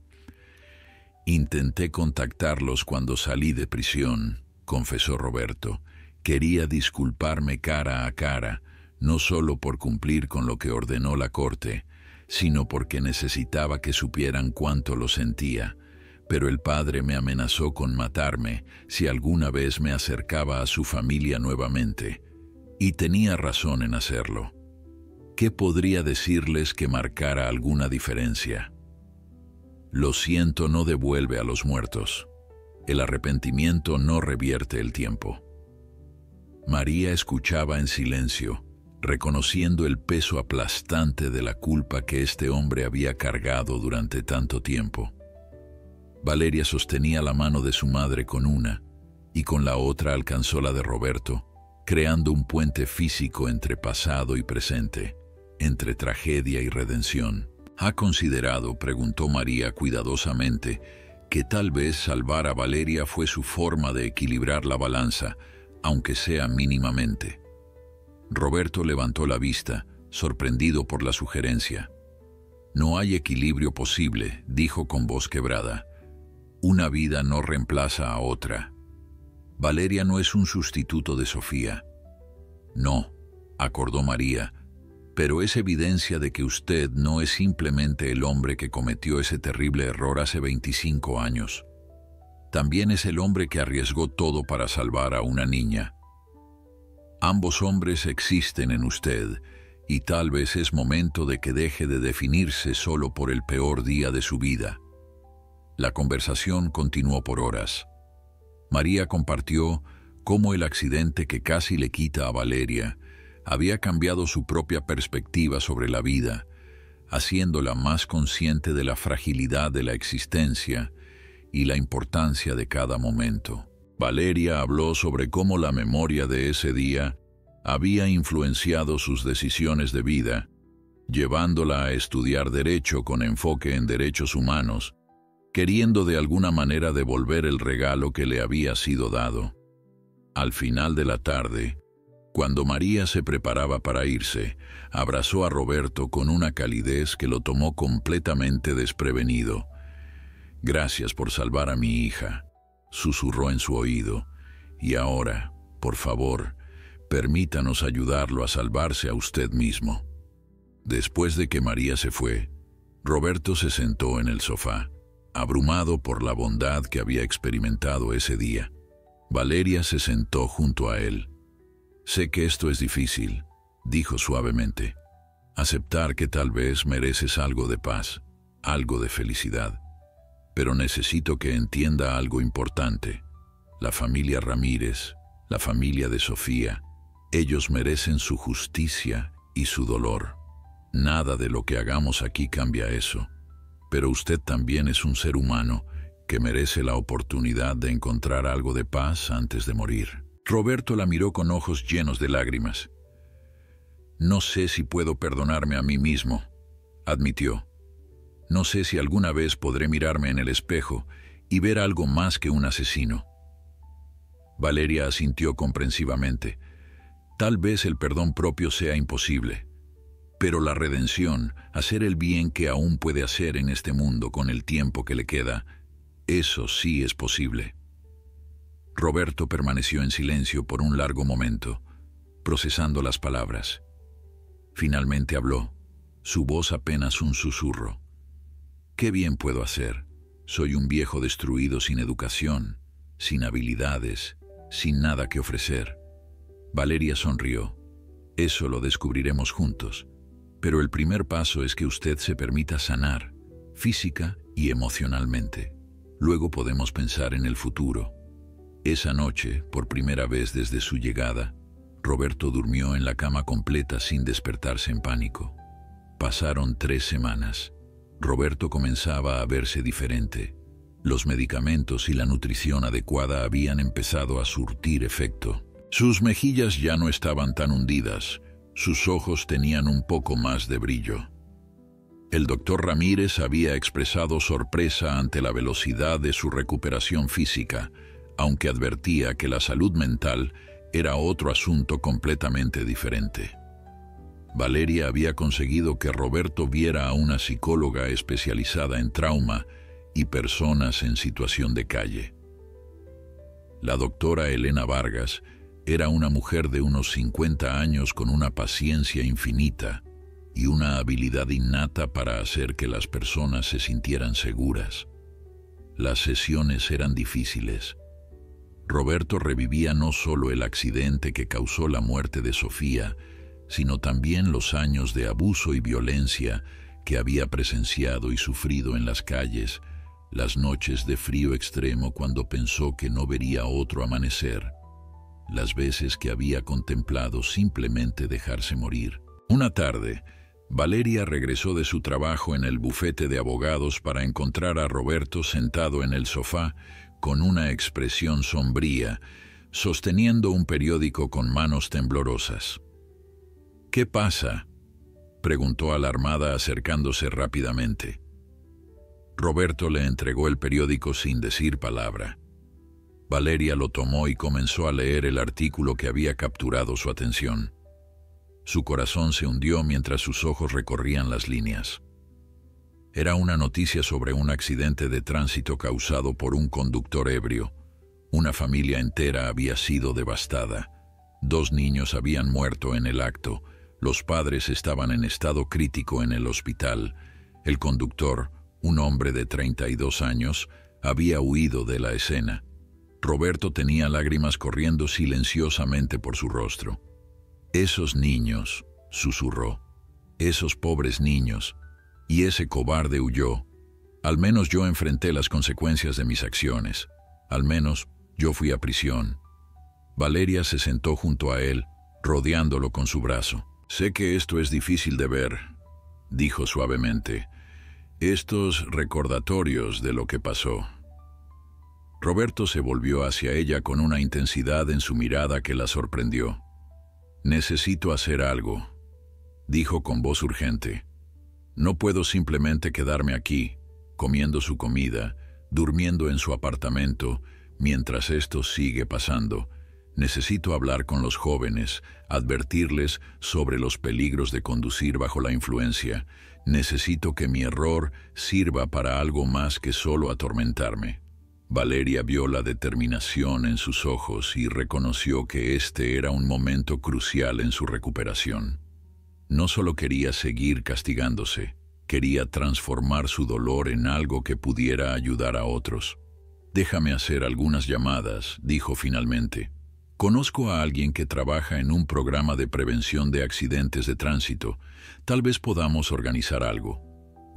«Intenté contactarlos cuando salí de prisión», confesó Roberto. «Quería disculparme cara a cara, no solo por cumplir con lo que ordenó la corte, sino porque necesitaba que supieran cuánto lo sentía. Pero el padre me amenazó con matarme si alguna vez me acercaba a su familia nuevamente, y tenía razón en hacerlo. ¿Qué podría decirles que marcara alguna diferencia? Lo siento no devuelve a los muertos. El arrepentimiento no revierte el tiempo». María escuchaba en silencio, reconociendo el peso aplastante de la culpa que este hombre había cargado durante tanto tiempo. Valeria sostenía la mano de su madre con una, y con la otra alcanzó la de Roberto, creando un puente físico entre pasado y presente, entre tragedia y redención. ¿Ha considerado, preguntó María cuidadosamente, que tal vez salvar a Valeria fue su forma de equilibrar la balanza, aunque sea mínimamente? Roberto levantó la vista, sorprendido por la sugerencia. No hay equilibrio posible, dijo con voz quebrada. Una vida no reemplaza a otra. Valeria no es un sustituto de Sofía. No, acordó María, pero es evidencia de que usted no es simplemente el hombre que cometió ese terrible error hace 25 años. También es el hombre que arriesgó todo para salvar a una niña. Ambos hombres existen en usted, y tal vez es momento de que deje de definirse solo por el peor día de su vida. La conversación continuó por horas. María compartió cómo el accidente que casi le quita a Valeria había cambiado su propia perspectiva sobre la vida, haciéndola más consciente de la fragilidad de la existencia y la importancia de cada momento. Valeria habló sobre cómo la memoria de ese día había influenciado sus decisiones de vida, llevándola a estudiar Derecho con enfoque en derechos humanos, queriendo de alguna manera devolver el regalo que le había sido dado. Al final de la tarde, cuando María se preparaba para irse, abrazó a Roberto con una calidez que lo tomó completamente desprevenido. «Gracias por salvar a mi hija», susurró en su oído, «y ahora, por favor, permítanos ayudarlo a salvarse a usted mismo». Después de que María se fue, Roberto se sentó en el sofá, abrumado por la bondad que había experimentado ese día. Valeria se sentó junto a él. «Sé que esto es difícil», dijo suavemente. «Aceptar que tal vez mereces algo de paz, algo de felicidad. Pero necesito que entienda algo importante. La familia Ramírez, la familia de Sofía, ellos merecen su justicia y su dolor. Nada de lo que hagamos aquí cambia eso. Pero usted también es un ser humano que merece la oportunidad de encontrar algo de paz antes de morir». Roberto la miró con ojos llenos de lágrimas. «No sé si puedo perdonarme a mí mismo», admitió. «No sé si alguna vez podré mirarme en el espejo y ver algo más que un asesino». Valeria asintió comprensivamente. Tal vez el perdón propio sea imposible, pero la redención, hacer el bien que aún puede hacer en este mundo con el tiempo que le queda, eso sí es posible. Roberto permaneció en silencio por un largo momento, procesando las palabras. Finalmente habló, su voz apenas un susurro. «¿Qué bien puedo hacer? Soy un viejo destruido sin educación, sin habilidades, sin nada que ofrecer». Valeria sonrió. «Eso lo descubriremos juntos. Pero el primer paso es que usted se permita sanar, física y emocionalmente. Luego podemos pensar en el futuro». Esa noche, por primera vez desde su llegada, Roberto durmió en la cama completa sin despertarse en pánico. Pasaron 3 semanas. Roberto comenzaba a verse diferente. Los medicamentos y la nutrición adecuada habían empezado a surtir efecto. Sus mejillas ya no estaban tan hundidas, sus ojos tenían un poco más de brillo. El doctor Ramírez había expresado sorpresa ante la velocidad de su recuperación física, aunque advertía que la salud mental era otro asunto completamente diferente. Valeria había conseguido que Roberto viera a una psicóloga especializada en trauma y personas en situación de calle. La doctora Elena Vargas era una mujer de unos 50 años con una paciencia infinita y una habilidad innata para hacer que las personas se sintieran seguras. Las sesiones eran difíciles. Roberto revivía no solo el accidente que causó la muerte de Sofía, sino también los años de abuso y violencia que había presenciado y sufrido en las calles, las noches de frío extremo cuando pensó que no vería otro amanecer, las veces que había contemplado simplemente dejarse morir. Una tarde, Valeria regresó de su trabajo en el bufete de abogados para encontrar a Roberto sentado en el sofá, con una expresión sombría, sosteniendo un periódico con manos temblorosas. «¿Qué pasa?», preguntó alarmada acercándose rápidamente. Roberto le entregó el periódico sin decir palabra. Valeria lo tomó y comenzó a leer el artículo que había capturado su atención. Su corazón se hundió mientras sus ojos recorrían las líneas. Era una noticia sobre un accidente de tránsito causado por un conductor ebrio. Una familia entera había sido devastada. 2 niños habían muerto en el acto. Los padres estaban en estado crítico en el hospital. El conductor, un hombre de 32 años, había huido de la escena. Roberto tenía lágrimas corriendo silenciosamente por su rostro. «Esos niños», susurró, «esos pobres niños. Y ese cobarde huyó. Al menos yo enfrenté las consecuencias de mis acciones. Al menos yo fui a prisión». Valeria se sentó junto a él, rodeándolo con su brazo. «Sé que esto es difícil de ver», dijo suavemente. «Estos recordatorios de lo que pasó». Roberto se volvió hacia ella con una intensidad en su mirada que la sorprendió. «Necesito hacer algo», dijo con voz urgente. «No puedo simplemente quedarme aquí, comiendo su comida, durmiendo en su apartamento, mientras esto sigue pasando. Necesito hablar con los jóvenes, advertirles sobre los peligros de conducir bajo la influencia. Necesito que mi error sirva para algo más que solo atormentarme». Valeria vio la determinación en sus ojos y reconoció que este era un momento crucial en su recuperación. No solo quería seguir castigándose, quería transformar su dolor en algo que pudiera ayudar a otros. «Déjame hacer algunas llamadas», dijo finalmente. «Conozco a alguien que trabaja en un programa de prevención de accidentes de tránsito. Tal vez podamos organizar algo».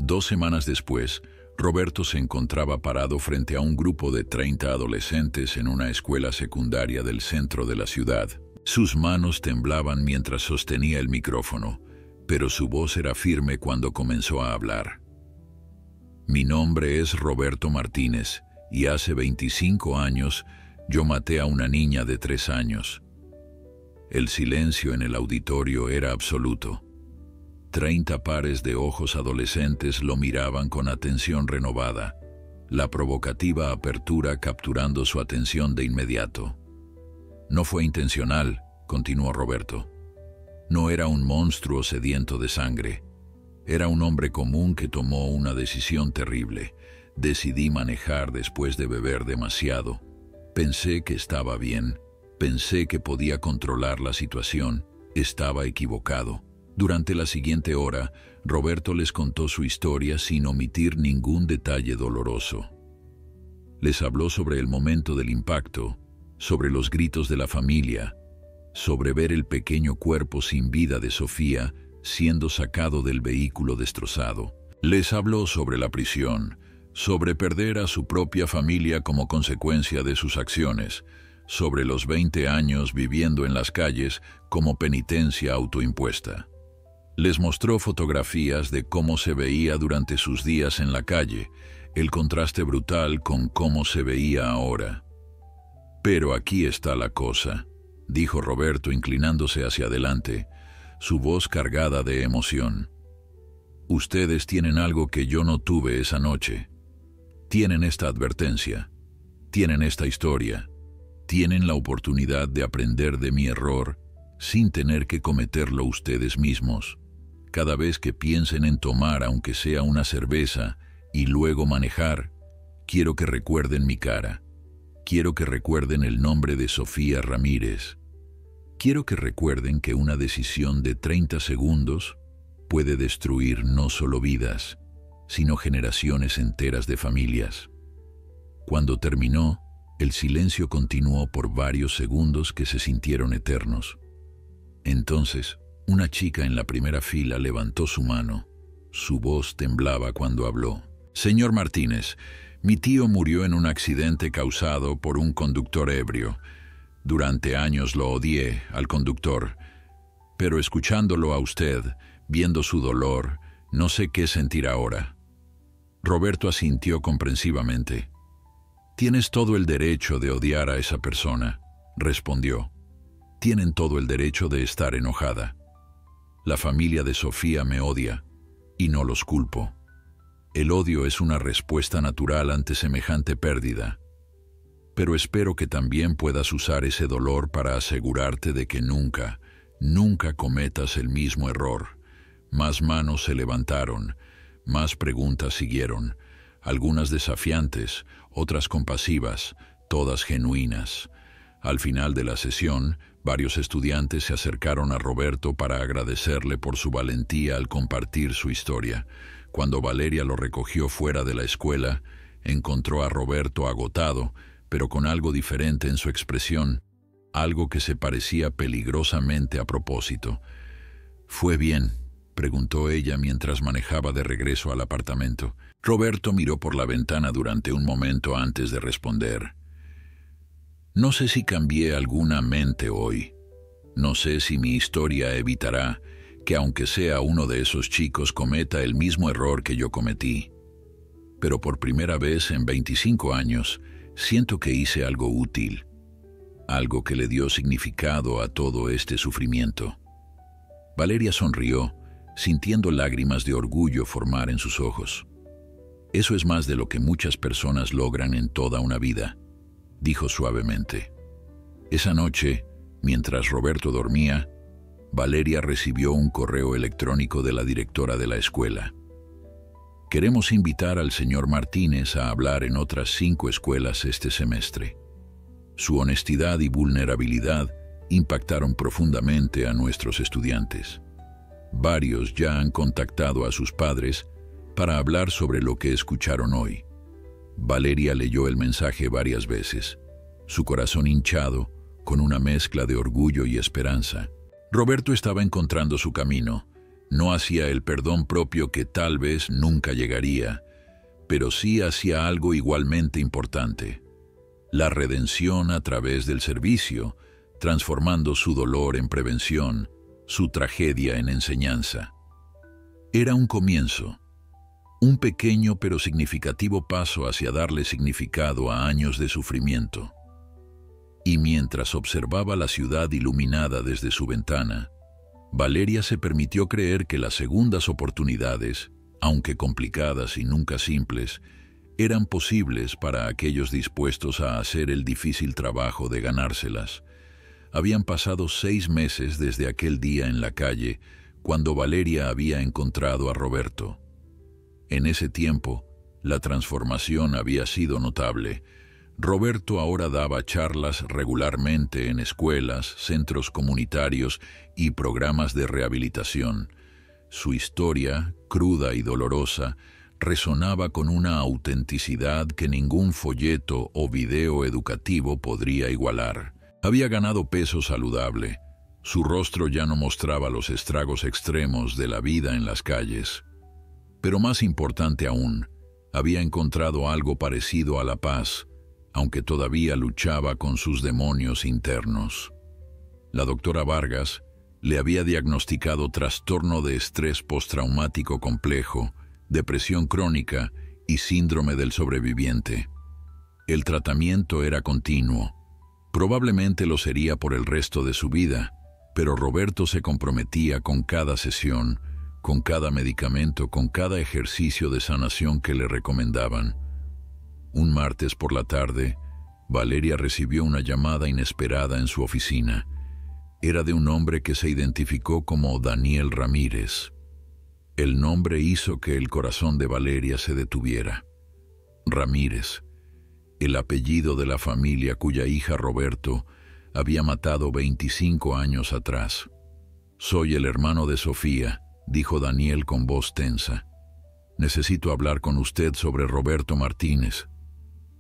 2 semanas después, Roberto se encontraba parado frente a un grupo de 30 adolescentes en una escuela secundaria del centro de la ciudad. Sus manos temblaban mientras sostenía el micrófono, pero su voz era firme cuando comenzó a hablar. «Mi nombre es Roberto Martínez y hace 25 años yo maté a una niña de 3 años». El silencio en el auditorio era absoluto. 30 pares de ojos adolescentes lo miraban con atención renovada, la provocativa apertura capturando su atención de inmediato. «No fue intencional», continuó Roberto. «No era un monstruo sediento de sangre. Era un hombre común que tomó una decisión terrible. Decidí manejar después de beber demasiado. Pensé que estaba bien, pensé que podía controlar la situación. Estaba equivocado». Durante la siguiente hora, Roberto les contó su historia sin omitir ningún detalle doloroso. Les habló sobre el momento del impacto, sobre los gritos de la familia, sobre ver el pequeño cuerpo sin vida de Sofía siendo sacado del vehículo destrozado. Les habló sobre la prisión, sobre perder a su propia familia como consecuencia de sus acciones, sobre los 20 años viviendo en las calles como penitencia autoimpuesta. Les mostró fotografías de cómo se veía durante sus días en la calle, el contraste brutal con cómo se veía ahora. «Pero aquí está la cosa», dijo Roberto inclinándose hacia adelante, su voz cargada de emoción. «Ustedes tienen algo que yo no tuve esa noche. Tienen esta advertencia, tienen esta historia, tienen la oportunidad de aprender de mi error sin tener que cometerlo ustedes mismos. Cada vez que piensen en tomar aunque sea una cerveza y luego manejar, quiero que recuerden mi cara. Quiero que recuerden el nombre de Sofía Ramírez. Quiero que recuerden que una decisión de 30 segundos puede destruir no solo vidas, sino generaciones enteras de familias». Cuando terminó, el silencio continuó por varios segundos que se sintieron eternos. Entonces, una chica en la primera fila levantó su mano. Su voz temblaba cuando habló. «Señor Martínez, mi tío murió en un accidente causado por un conductor ebrio. Durante años lo odié al conductor, pero escuchándolo a usted, viendo su dolor, no sé qué sentir ahora». Roberto asintió comprensivamente. Tienes todo el derecho de odiar a esa persona, respondió. Tienen todo el derecho de estar enojada. La familia de Sofía me odia, y no los culpo. El odio es una respuesta natural ante semejante pérdida. Pero espero que también puedas usar ese dolor para asegurarte de que nunca, nunca cometas el mismo error. Más manos se levantaron, más preguntas siguieron, algunas desafiantes, otras compasivas, todas genuinas. Al final de la sesión, varios estudiantes se acercaron a Roberto para agradecerle por su valentía al compartir su historia. Cuando Valeria lo recogió fuera de la escuela, encontró a Roberto agotado, pero con algo diferente en su expresión, algo que se parecía peligrosamente a propósito. «¿Fue bien?», preguntó ella mientras manejaba de regreso al apartamento. Roberto miró por la ventana durante un momento antes de responder. «No sé si cambié alguna mente hoy. No sé si mi historia evitará que aunque sea uno de esos chicos cometa el mismo error que yo cometí. Pero por primera vez en 25 años, siento que hice algo útil, algo que le dio significado a todo este sufrimiento». Valeria sonrió, sintiendo lágrimas de orgullo formar en sus ojos. «Eso es más de lo que muchas personas logran en toda una vida», dijo suavemente. Esa noche, mientras Roberto dormía, Valeria recibió un correo electrónico de la directora de la escuela. «Queremos invitar al señor Martínez a hablar en otras 5 escuelas este semestre. Su honestidad y vulnerabilidad impactaron profundamente a nuestros estudiantes. Varios ya han contactado a sus padres para hablar sobre lo que escucharon hoy». Valeria leyó el mensaje varias veces, su corazón hinchado, con una mezcla de orgullo y esperanza. Roberto estaba encontrando su camino, no hacia el perdón propio que tal vez nunca llegaría, pero sí hacia algo igualmente importante: la redención a través del servicio, transformando su dolor en prevención, su tragedia en enseñanza. Era un comienzo, un pequeño pero significativo paso hacia darle significado a años de sufrimiento. Y mientras observaba la ciudad iluminada desde su ventana, Valeria se permitió creer que las segundas oportunidades, aunque complicadas y nunca simples, eran posibles para aquellos dispuestos a hacer el difícil trabajo de ganárselas. Habían pasado 6 meses desde aquel día en la calle, cuando Valeria había encontrado a Roberto. En ese tiempo, la transformación había sido notable. Roberto ahora daba charlas regularmente en escuelas, centros comunitarios y programas de rehabilitación. Su historia, cruda y dolorosa, resonaba con una autenticidad que ningún folleto o video educativo podría igualar. Había ganado peso saludable. Su rostro ya no mostraba los estragos extremos de la vida en las calles. Pero más importante aún, había encontrado algo parecido a la paz, aunque todavía luchaba con sus demonios internos. La doctora Vargas le había diagnosticado trastorno de estrés postraumático complejo, depresión crónica y síndrome del sobreviviente. El tratamiento era continuo. Probablemente lo sería por el resto de su vida, pero Roberto se comprometía con cada sesión, con cada medicamento, con cada ejercicio de sanación que le recomendaban. Un martes por la tarde, Valeria recibió una llamada inesperada en su oficina. Era de un hombre que se identificó como Daniel Ramírez. El nombre hizo que el corazón de Valeria se detuviera. Ramírez, el apellido de la familia cuya hija Roberto había matado 25 años atrás. «Soy el hermano de Sofía», dijo Daniel con voz tensa. «Necesito hablar con usted sobre Roberto Martínez».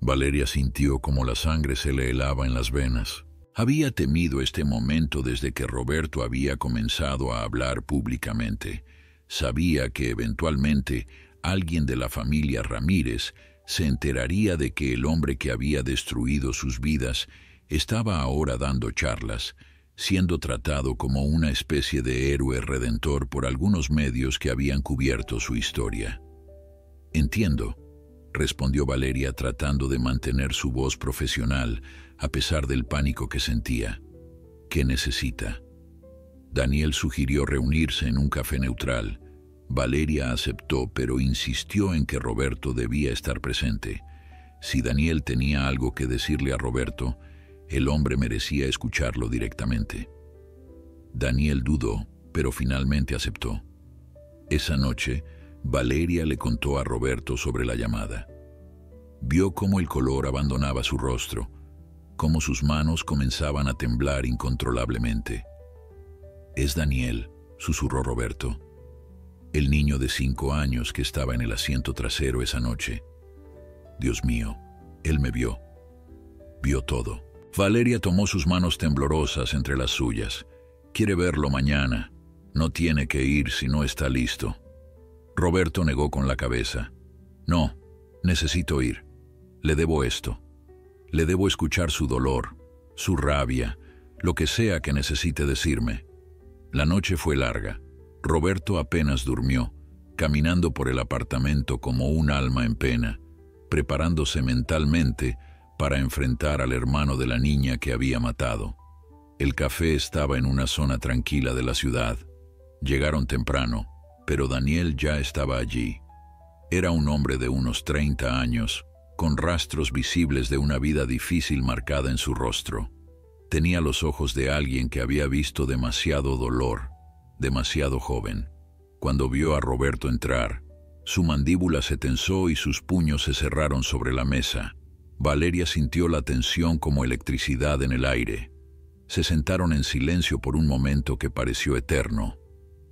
Valeria sintió como la sangre se le helaba en las venas. Había temido este momento desde que Roberto había comenzado a hablar públicamente. Sabía que eventualmente alguien de la familia Ramírez se enteraría de que el hombre que había destruido sus vidas estaba ahora dando charlas, siendo tratado como una especie de héroe redentor por algunos medios que habían cubierto su historia. «Entiendo», respondió Valeria tratando de mantener su voz profesional a pesar del pánico que sentía. ¿Qué necesita? Daniel sugirió reunirse en un café neutral. Valeria aceptó, pero insistió en que Roberto debía estar presente. Si Daniel tenía algo que decirle a Roberto, el hombre merecía escucharlo directamente. Daniel dudó, pero finalmente aceptó. Esa noche, Valeria le contó a Roberto sobre la llamada. Vio cómo el color abandonaba su rostro, cómo sus manos comenzaban a temblar incontrolablemente. «Es Daniel», susurró Roberto, el niño de 5 años que estaba en el asiento trasero esa noche. Dios mío, él me vio. Vio todo. Valeria tomó sus manos temblorosas entre las suyas. «Quiere verlo mañana. No tiene que ir si no está listo». Roberto negó con la cabeza. «No, necesito ir. Le debo esto. Le debo escuchar su dolor, su rabia, lo que sea que necesite decirme». La noche fue larga. Roberto apenas durmió, caminando por el apartamento como un alma en pena, preparándose mentalmente para enfrentar al hermano de la niña que había matado. El café estaba en una zona tranquila de la ciudad. Llegaron temprano, pero Daniel ya estaba allí. Era un hombre de unos 30 años, con rastros visibles de una vida difícil marcada en su rostro. Tenía los ojos de alguien que había visto demasiado dolor, demasiado joven. Cuando vio a Roberto entrar, su mandíbula se tensó y sus puños se cerraron sobre la mesa. Valeria sintió la tensión como electricidad en el aire. Se sentaron en silencio por un momento que pareció eterno.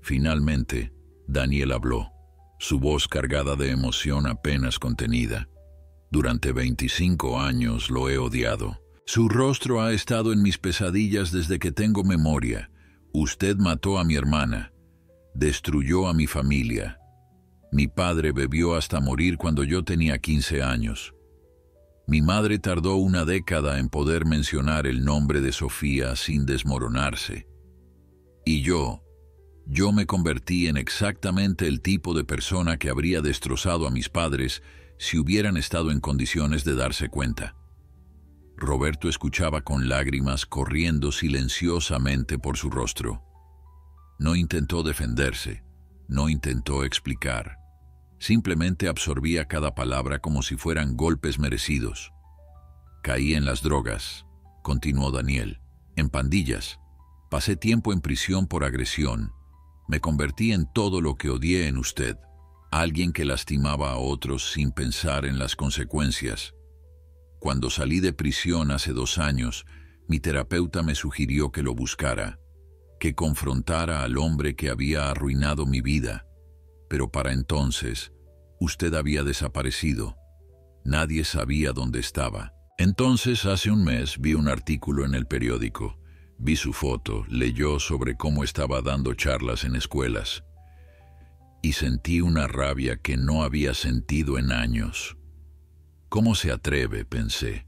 Finalmente, Daniel habló, su voz cargada de emoción apenas contenida. «Durante 25 años lo he odiado. Su rostro ha estado en mis pesadillas desde que tengo memoria. Usted mató a mi hermana. Destruyó a mi familia. Mi padre bebió hasta morir cuando yo tenía 15 años. Mi madre tardó una década en poder mencionar el nombre de Sofía sin desmoronarse. Y yo me convertí en exactamente el tipo de persona que habría destrozado a mis padres si hubieran estado en condiciones de darse cuenta». Roberto escuchaba con lágrimas corriendo silenciosamente por su rostro. No intentó defenderse, no intentó explicar. Simplemente absorbía cada palabra como si fueran golpes merecidos. «Caí en las drogas», continuó Daniel, «en pandillas. Pasé tiempo en prisión por agresión. Me convertí en todo lo que odié en usted, alguien que lastimaba a otros sin pensar en las consecuencias. Cuando salí de prisión hace 2 años, mi terapeuta me sugirió que lo buscara, que confrontara al hombre que había arruinado mi vida. Pero para entonces, usted había desaparecido. Nadie sabía dónde estaba. Entonces, hace un mes, vi un artículo en el periódico. Vi su foto, leyó sobre cómo estaba dando charlas en escuelas. Y sentí una rabia que no había sentido en años. ¿Cómo se atreve?, pensé.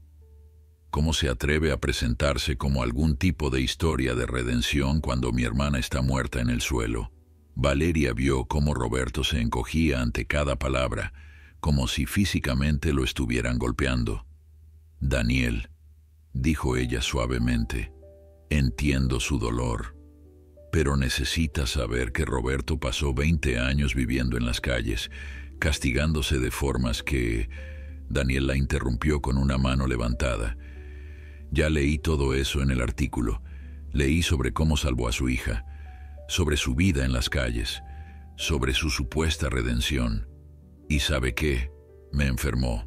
¿Cómo se atreve a presentarse como algún tipo de historia de redención cuando mi hermana está muerta en el suelo? Valeria vio cómo Roberto se encogía ante cada palabra, como si físicamente lo estuvieran golpeando. «Daniel», dijo ella suavemente, «entiendo su dolor, pero necesita saber que Roberto pasó 20 años viviendo en las calles, castigándose de formas que...» Daniel la interrumpió con una mano levantada. «Ya leí todo eso en el artículo. Leí sobre cómo salvó a su hija, sobre su vida en las calles, sobre su supuesta redención. ¿Y sabe qué? Me enfermó.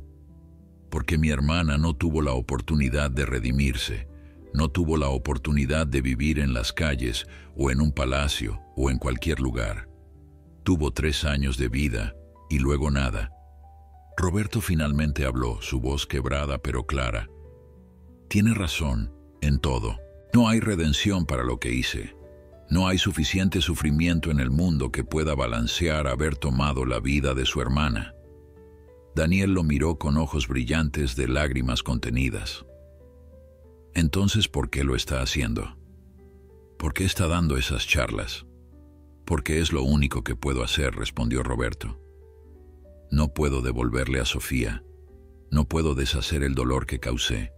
Porque mi hermana no tuvo la oportunidad de redimirse, no tuvo la oportunidad de vivir en las calles o en un palacio o en cualquier lugar. Tuvo 3 años de vida y luego nada». Roberto finalmente habló, su voz quebrada pero clara. «Tiene razón en todo. No hay redención para lo que hice. No hay suficiente sufrimiento en el mundo que pueda balancear haber tomado la vida de su hermana». Daniel lo miró con ojos brillantes de lágrimas contenidas. «Entonces, ¿por qué lo está haciendo? ¿Por qué está dando esas charlas?» «Porque es lo único que puedo hacer», respondió Roberto. No puedo devolverle a Sofía. No puedo deshacer el dolor que causé.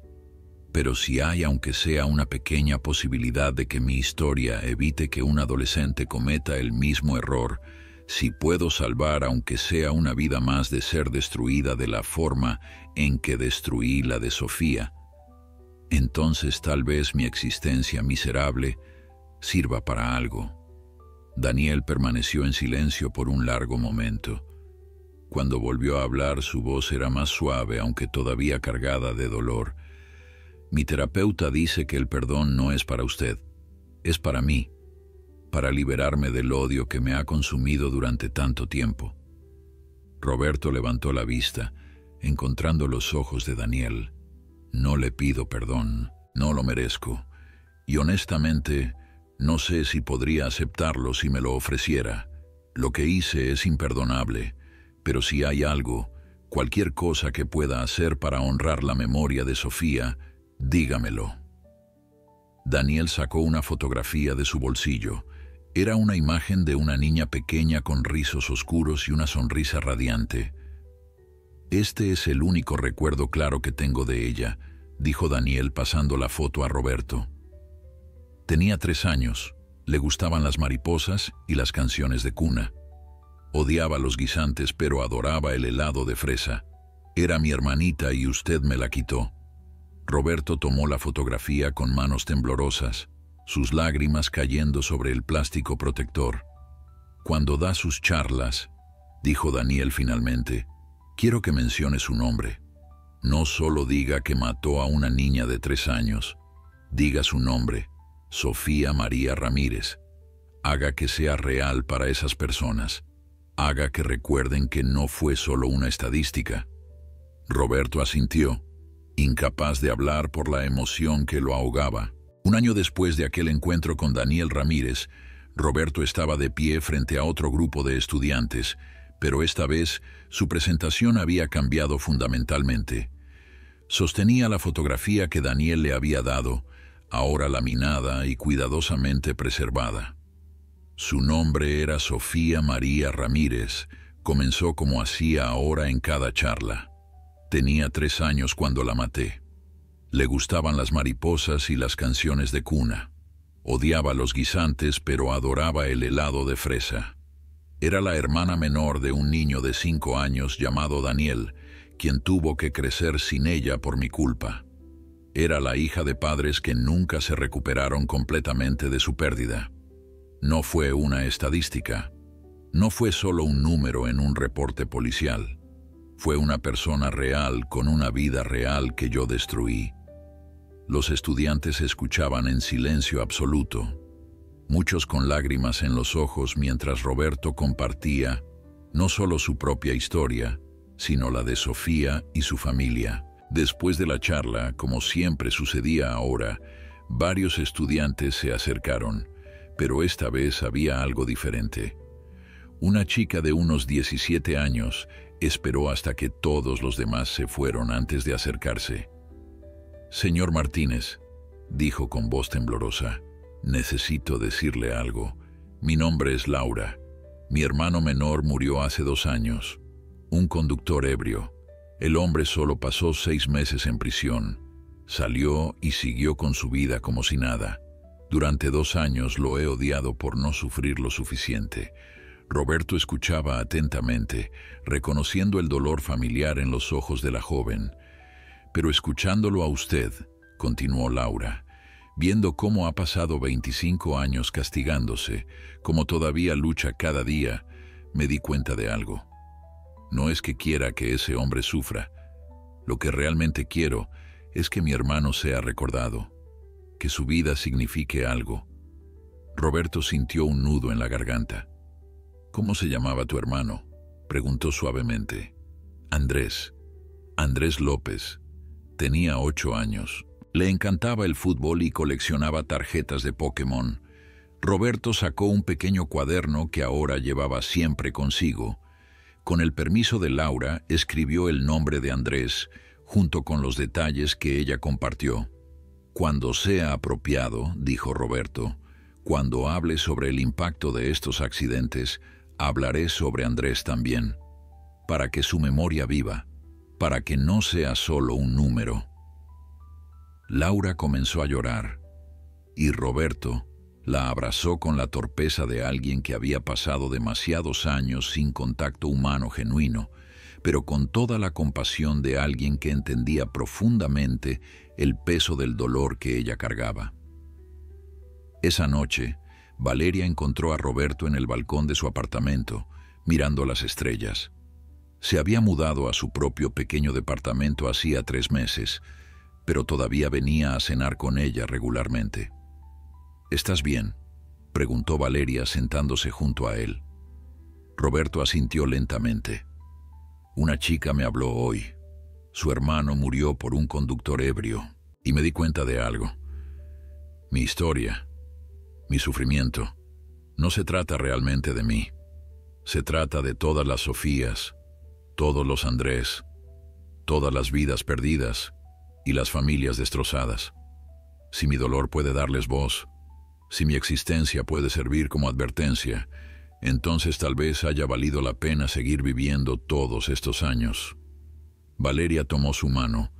Pero si hay, aunque sea una pequeña posibilidad de que mi historia evite que un adolescente cometa el mismo error, si puedo salvar aunque sea una vida más de ser destruida de la forma en que destruí la de Sofía, entonces tal vez mi existencia miserable sirva para algo. Daniel permaneció en silencio por un largo momento. Cuando volvió a hablar, su voz era más suave, aunque todavía cargada de dolor. Mi terapeuta dice que el perdón no es para usted, es para mí, para liberarme del odio que me ha consumido durante tanto tiempo. Roberto levantó la vista, encontrando los ojos de Daniel. No le pido perdón, no lo merezco, y honestamente no sé si podría aceptarlo si me lo ofreciera. Lo que hice es imperdonable, pero si hay algo, cualquier cosa que pueda hacer para honrar la memoria de Sofía, dígamelo. Daniel sacó una fotografía de su bolsillo. Era una imagen de una niña pequeña con rizos oscuros y una sonrisa radiante. Este es el único recuerdo claro que tengo de ella, dijo Daniel pasando la foto a Roberto. Tenía 3 años, le gustaban las mariposas y las canciones de cuna. Odiaba los guisantes, pero adoraba el helado de fresa. Era mi hermanita y usted me la quitó. Roberto tomó la fotografía con manos temblorosas, sus lágrimas cayendo sobre el plástico protector. Cuando da sus charlas, dijo Daniel finalmente, quiero que mencione su nombre. No solo diga que mató a una niña de 3 años, diga su nombre, Sofía María Ramírez. Haga que sea real para esas personas. Haga que recuerden que no fue solo una estadística. Roberto asintió, incapaz de hablar por la emoción que lo ahogaba. Un año después de aquel encuentro con Daniel Ramírez, Roberto estaba de pie frente a otro grupo de estudiantes, pero esta vez su presentación había cambiado fundamentalmente. Sostenía la fotografía que Daniel le había dado, ahora laminada y cuidadosamente preservada. Su nombre era Sofía María Ramírez, comenzó como hacía ahora en cada charla. Tenía 3 años cuando la maté. Le gustaban las mariposas y las canciones de cuna. Odiaba los guisantes, pero adoraba el helado de fresa. Era la hermana menor de un niño de 5 años llamado Daniel, quien tuvo que crecer sin ella por mi culpa. Era la hija de padres que nunca se recuperaron completamente de su pérdida. No fue una estadística. No fue solo un número en un reporte policial. Fue una persona real con una vida real que yo destruí. Los estudiantes escuchaban en silencio absoluto, muchos con lágrimas en los ojos mientras Roberto compartía no solo su propia historia, sino la de Sofía y su familia. Después de la charla, como siempre sucedía ahora, varios estudiantes se acercaron, pero esta vez había algo diferente. Una chica de unos 17 años esperó hasta que todos los demás se fueron antes de acercarse. «Señor Martínez», dijo con voz temblorosa, «necesito decirle algo. Mi nombre es Laura. Mi hermano menor murió hace 2 años. Un conductor ebrio. El hombre solo pasó 6 meses en prisión. Salió y siguió con su vida como si nada. Durante 2 años lo he odiado por no sufrir lo suficiente». Roberto escuchaba atentamente, reconociendo el dolor familiar en los ojos de la joven. «Pero escuchándolo a usted», continuó Laura, «viendo cómo ha pasado 25 años castigándose, cómo todavía lucha cada día, me di cuenta de algo. No es que quiera que ese hombre sufra. Lo que realmente quiero es que mi hermano sea recordado, que su vida signifique algo». Roberto sintió un nudo en la garganta. «¿Cómo se llamaba tu hermano?», preguntó suavemente. «Andrés. Andrés López. Tenía 8 años. Le encantaba el fútbol y coleccionaba tarjetas de Pokémon». Roberto sacó un pequeño cuaderno que ahora llevaba siempre consigo. Con el permiso de Laura, escribió el nombre de Andrés, junto con los detalles que ella compartió. «Cuando sea apropiado», dijo Roberto, «cuando hable sobre el impacto de estos accidentes, hablaré sobre Andrés también». para que su memoria viva, para que no sea solo un número. Laura comenzó a llorar, y Roberto la abrazó con la torpeza de alguien que había pasado demasiados años sin contacto humano genuino, pero con toda la compasión de alguien que entendía profundamente el peso del dolor que ella cargaba. Esa noche, Valeria encontró a Roberto en el balcón de su apartamento, mirando las estrellas. Se había mudado a su propio pequeño departamento hacía 3 meses, pero todavía venía a cenar con ella regularmente. «¿Estás bien?», preguntó Valeria sentándose junto a él. Roberto asintió lentamente. «Una chica me habló hoy. Su hermano murió por un conductor ebrio, y me di cuenta de algo. Mi historia, mi sufrimiento, no se trata realmente de mí. Se trata de todas las Sofías, todos los Andrés, todas las vidas perdidas y las familias destrozadas. Si mi dolor puede darles voz, si mi existencia puede servir como advertencia, entonces tal vez haya valido la pena seguir viviendo todos estos años». Valeria tomó su mano.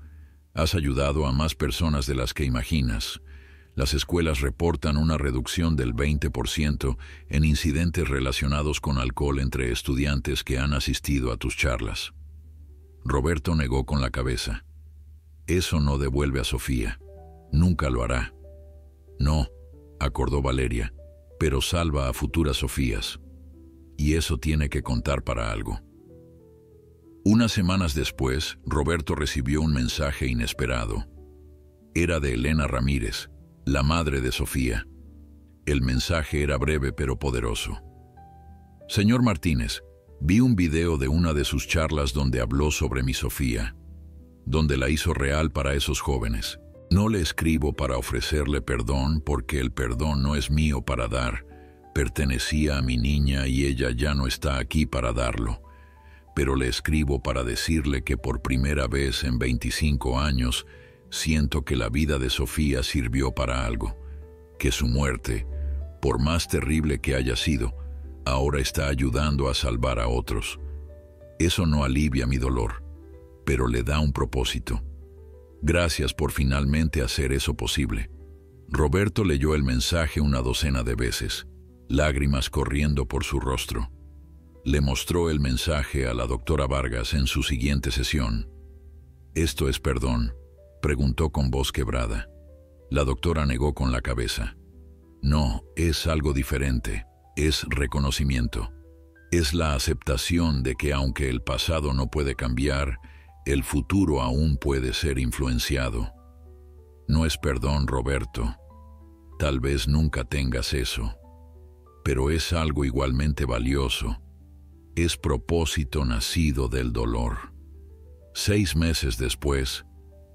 «Has ayudado a más personas de las que imaginas. Las escuelas reportan una reducción del 20% en incidentes relacionados con alcohol entre estudiantes que han asistido a tus charlas». Roberto negó con la cabeza. «Eso no devuelve a Sofía. Nunca lo hará». «No», acordó Valeria, «pero salva a futuras Sofías. Y eso tiene que contar para algo». Unas semanas después, Roberto recibió un mensaje inesperado. Era de Elena Ramírez, la madre de Sofía. El mensaje era breve pero poderoso. «Señor Martínez, vi un video de una de sus charlas donde habló sobre mi Sofía, donde la hizo real para esos jóvenes. No le escribo para ofrecerle perdón porque el perdón no es mío para dar. Pertenecía a mi niña y ella ya no está aquí para darlo. Pero le escribo para decirle que por primera vez en 25 años siento que la vida de Sofía sirvió para algo, que su muerte, por más terrible que haya sido, ahora está ayudando a salvar a otros. Eso no alivia mi dolor, pero le da un propósito. Gracias por finalmente hacer eso posible». Roberto leyó el mensaje una docena de veces, lágrimas corriendo por su rostro. Le mostró el mensaje a la doctora Vargas en su siguiente sesión. «¿Esto es perdón?», preguntó con voz quebrada. La doctora negó con la cabeza. «No, es algo diferente. Es reconocimiento. Es la aceptación de que aunque el pasado no puede cambiar, el futuro aún puede ser influenciado. No es perdón, Roberto. Tal vez nunca tengas eso. Pero es algo igualmente valioso. Es propósito nacido del dolor». 6 meses después,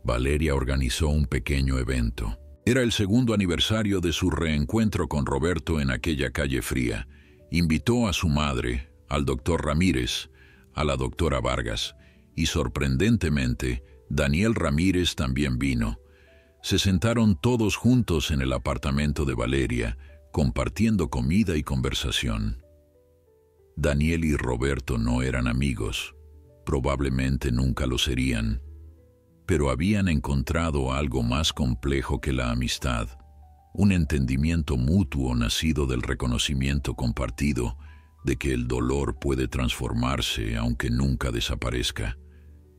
Valeria organizó un pequeño evento. Era el 2º aniversario de su reencuentro con Roberto en aquella calle fría. Invitó a su madre, al doctor Ramírez, a la doctora Vargas, y sorprendentemente, Daniel Ramírez también vino. Se sentaron todos juntos en el apartamento de Valeria, compartiendo comida y conversación. Daniel y Roberto no eran amigos, probablemente nunca lo serían, pero habían encontrado algo más complejo que la amistad, un entendimiento mutuo nacido del reconocimiento compartido de que el dolor puede transformarse aunque nunca desaparezca.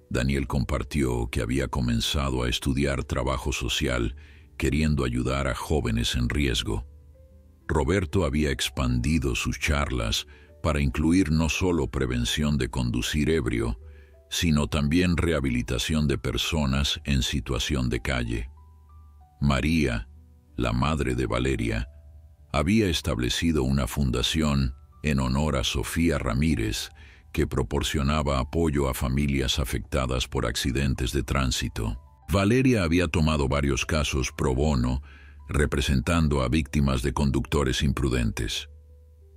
Daniel compartió que había comenzado a estudiar trabajo social, queriendo ayudar a jóvenes en riesgo. Roberto había expandido sus charlas para incluir no solo prevención de conducir ebrio, sino también rehabilitación de personas en situación de calle. María, la madre de Valeria, había establecido una fundación en honor a Sofía Ramírez que proporcionaba apoyo a familias afectadas por accidentes de tránsito. Valeria había tomado varios casos pro bono, representando a víctimas de conductores imprudentes.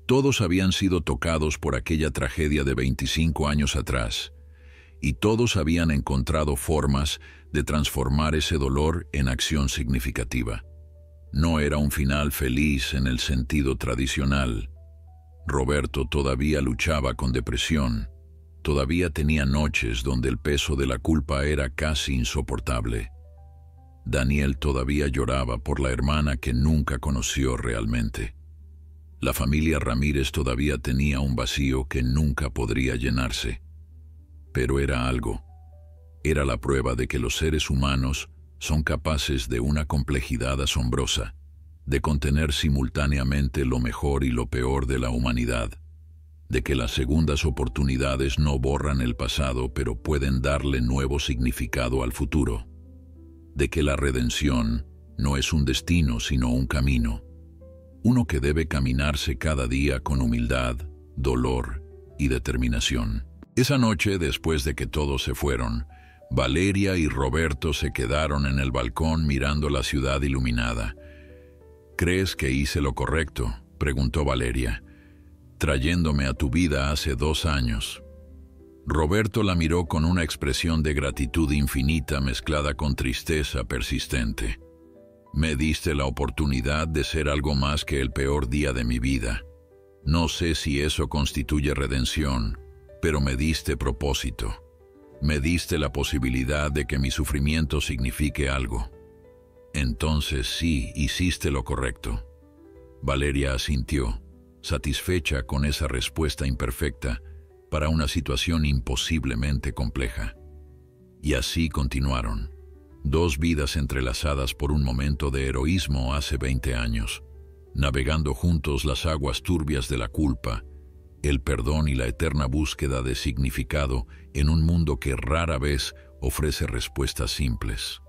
Todos habían sido tocados por aquella tragedia de 25 años atrás, y todos habían encontrado formas de transformar ese dolor en acción significativa. No era un final feliz en el sentido tradicional. Roberto todavía luchaba con depresión. todavía tenía noches donde el peso de la culpa era casi insoportable. Daniel todavía lloraba por la hermana que nunca conoció realmente. La familia Ramírez todavía tenía un vacío que nunca podría llenarse. Pero era algo. Era la prueba de que los seres humanos son capaces de una complejidad asombrosa, de contener simultáneamente lo mejor y lo peor de la humanidad, de que las segundas oportunidades no borran el pasado, pero pueden darle nuevo significado al futuro, de que la redención no es un destino sino un camino, uno que debe caminarse cada día con humildad, dolor y determinación. Esa noche, después de que todos se fueron, Valeria y Roberto se quedaron en el balcón mirando la ciudad iluminada. ¿Crees que hice lo correcto?, preguntó Valeria, trayéndome a tu vida hace 2 años. Roberto la miró con una expresión de gratitud infinita mezclada con tristeza persistente. Me diste la oportunidad de ser algo más que el peor día de mi vida. No sé si eso constituye redención, pero me diste propósito. Me diste la posibilidad de que mi sufrimiento signifique algo. Entonces sí, hiciste lo correcto. Valeria asintió, satisfecha con esa respuesta imperfecta para una situación imposiblemente compleja. Y así continuaron. 2 vidas entrelazadas por un momento de heroísmo hace 20 años, navegando juntos las aguas turbias de la culpa, el perdón y la eterna búsqueda de significado en un mundo que rara vez ofrece respuestas simples.